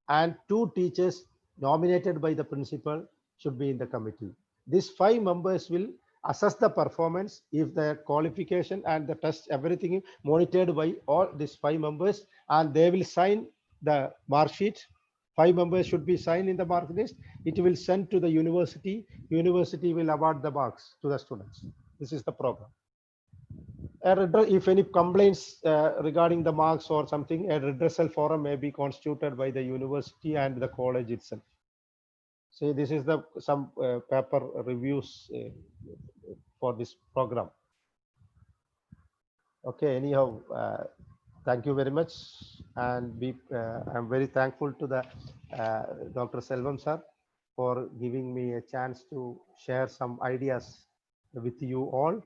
and 2 teachers nominated by the principal should be in the committee. These 5 members will assess the performance. If the qualification and the test, everything monitored by all these 5 members, and they will sign the mark sheet. 5 members should be signed in the mark list. It will send to the university. University will award the marks to the students. This is the program. If any complaints regarding the marks or something, a redressal forum may be constituted by the university and the college itself. So this is the some paper reviews for this program. Okay, anyhow, thank you very much, and I'm very thankful to the Dr. Selvam sir for giving me a chance to share some ideas with you all.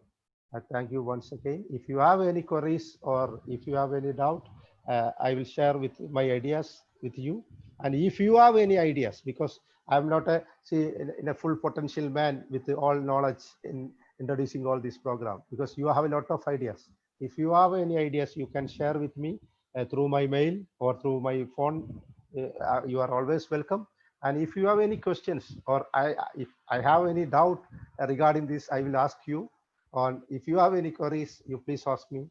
I thank you once again. If you have any queries or if you have any doubt, I will share with my ideas with you. And if you have any ideas, because I'm not in a full potential man with all knowledge in introducing all this program, because you have a lot of ideas. If you have any ideas, you can share with me through my mail or through my phone. You are always welcome. And if you have any questions, or if I have any doubt regarding this, I will ask you. On if you have any queries, you please ask me.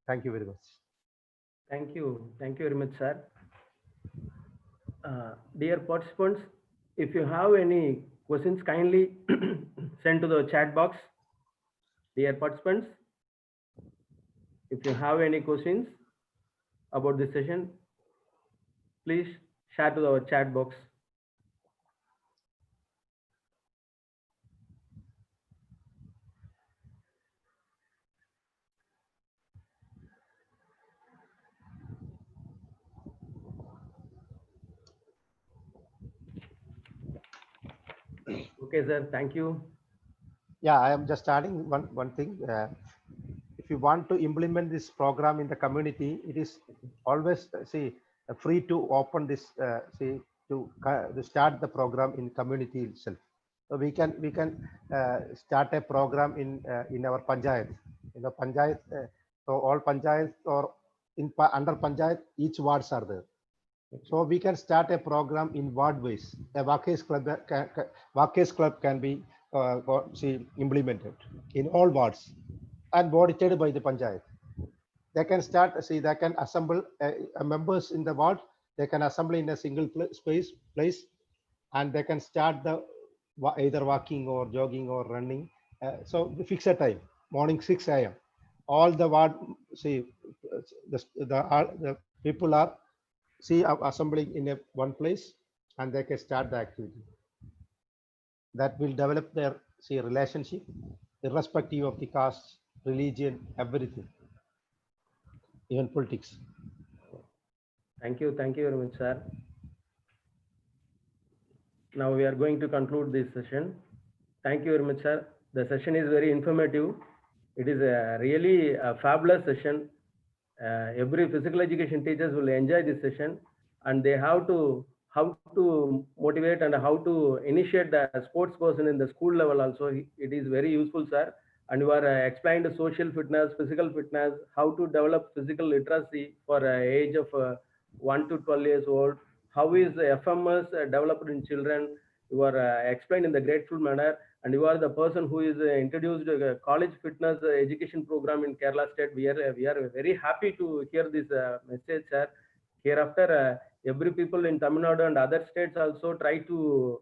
Thank you very much. Thank you very much, sir. Dear participants, if you have any questions, kindly send to the chat box. Dear participants, if you have any questions, about this session, please share to our chat box. Okay, sir. Thank you. Yeah, I am just adding one thing. If you want to implement this program in the community, it is always free to open this to start the program in community itself. So we can start a program in our panchayat. In the panchayat, so all panchayats or under panchayat, each wards are there. So we can start a program in ward ways. A Vakesh club can be implemented in all wards and audited by the panchayat. They can start, they can assemble members in the ward. They can assemble in a single place, and they can start the either walking or jogging or running. So we fix a time, morning 6 a.m. All the ward, the people are assembling in one place, and they can start the activity. That will develop their relationship, irrespective of the caste, religion, everything, even politics. Thank you very much, sir. Now we are going to conclude this session. Thank you very much, sir. The session is very informative. It is really a fabulous session. Every physical education teachers will enjoy this session, and they have to how to motivate and how to initiate the sports person in the school level also. It is very useful, sir. And you are explained social fitness, physical fitness, how to develop physical literacy for age of 1 to 12 years old. How is FMS developed in children? You are explained in the grateful manner, and you are the person who is introduced a college fitness education program in Kerala state. We are very happy to hear this message, sir. Hereafter, every people in Tamil Nadu and other states also try to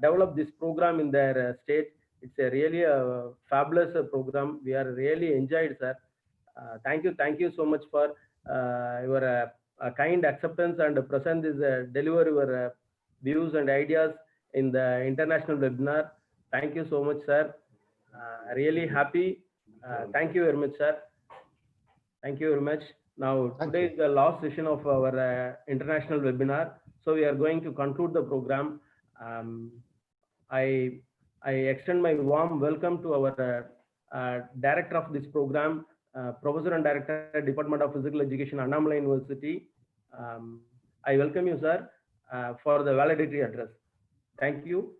develop this program in their state. It's a really a fabulous program. We are really enjoyed, sir. Thank you so much for your kind acceptance and present is deliver your views and ideas in the international webinar. Thank you so much, sir. Really happy. Thank you very much, sir. Thank you very much. Now, today is the last session of our international webinar. So we are going to conclude the program. I extend my warm welcome to our director of this program, Professor and Director, Department of Physical Education, Annamalai University. I welcome you, sir, for the valedictory address. Thank you.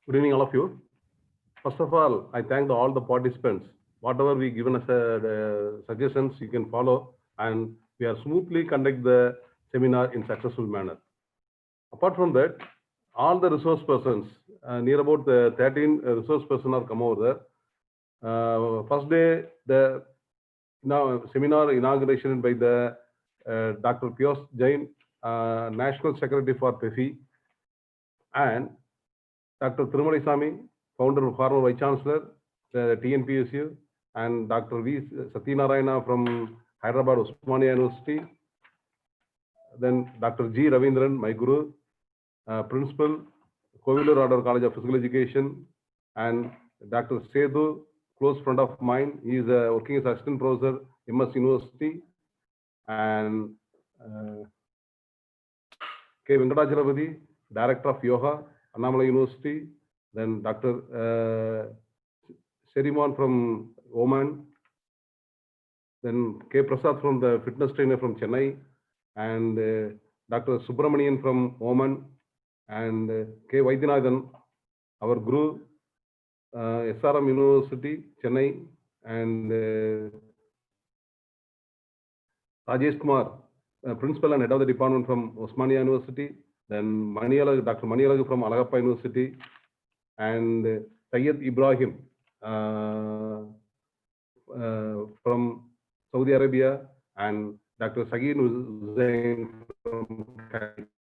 Good evening, all of you. First of all, I thank all the participants. Whatever we given us suggestions, you can follow, and we are smoothly conduct the seminar in successful manner. Apart from that, all the resource persons, near about 13 resource persons are come over there. First day, the seminar inauguration by the Dr. Piyush Jain, National Secretary for PEFI, and Dr. Thirumalai Sami, founder, former Vice Chancellor, TNPSU, and Dr. V. Satyanarayana from Hyderabad Osmania University. Then Dr. G. Ravindran, my guru, Principal, Kovilur Order College of Physical Education, and Dr. Sethu, close friend of mine. He is working as assistant professor, MS University, and K. Venkatacharapati, Director of Yoga, Annamalai University. Then Dr. Seriman from Oman. Then K. Prasad from the fitness trainer from Chennai, and Dr. Subramanian from Oman, and K. Vaidyanathan, our guru, SRM University, Chennai, and Rajesh Kumar, principal and head of the department from Osmania University. Then Dr. Manialagu from Alagappa University, and Syed Ibrahim from Saudi Arabia, and Dr. Sagir Hussain from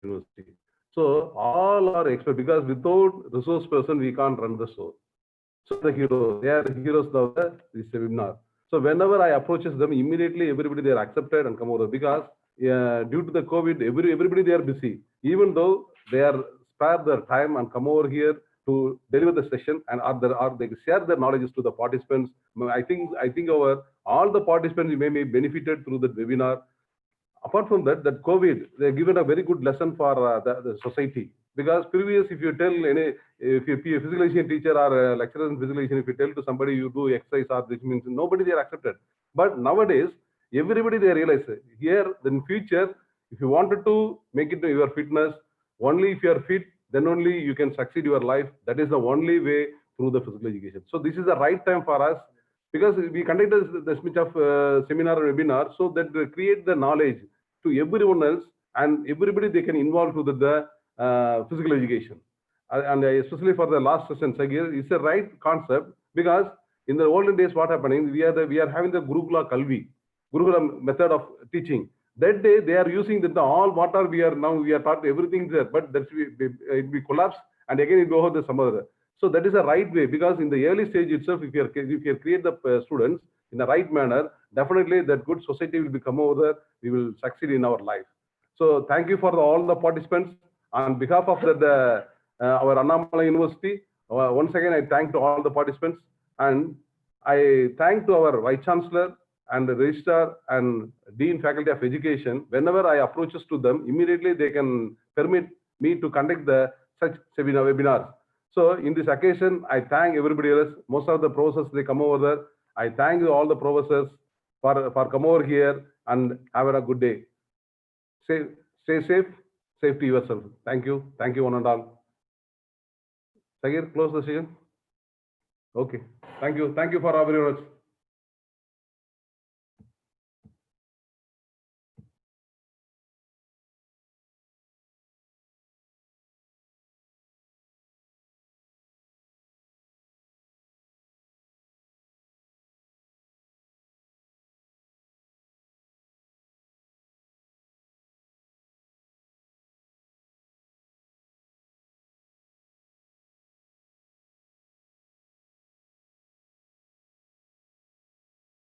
University. So all all are expert, because without resource person, we can't run the show. So the heroes, they are the heroes of this webinar. So whenever I approaches them, immediately everybody they are accepted and come over, because due to the COVID, everybody they are busy. Even though they are spare their time and come over here to deliver the session, and are they share their knowledge to the participants. I think all the participants may be benefited through the webinar. Apart from that, COVID, they've given a very good lesson for the society. Because previous, if you tell if you be a physical education teacher or a lecturer in physical education, if you tell to somebody you do exercise or this means, nobody they are accepted. But nowadays, everybody they realize here, in future, if you wanted to make it to your fitness, only if you are fit, then only you can succeed your life. That is the only way through the physical education. So this is the right time for us, because we conducted the speech of seminar or webinar, so that they create the knowledge to everyone else, and everybody they can involve to the physical education. And especially for the last session, Sagir, it's a right concept, because in the olden days, what happening, we are having the Gurukula Kalvi, Gurukula method of teaching. That day they are using all what are we are taught everything there, but that it be collapse, and again it go over the some other. So that is a right way, because in the early stage itself, if you create the students in the right manner, definitely that good society will become over there. We will succeed in our life. So thank you for all the participants. On behalf of our Annamalai University, once again I thank to all the participants, and I thank to our Vice Chancellor and the Registrar and Dean Faculty of Education. Whenever I approaches to them, immediately they can permit me to conduct such webinars. So in this occasion, I thank everybody else. Most of the professors, they come over there. I thank all the professors for come over here, and have a good day. Stay safe, safety yourself. Thank you one and all. Sagir, close the session. Okay, thank you for our viewers.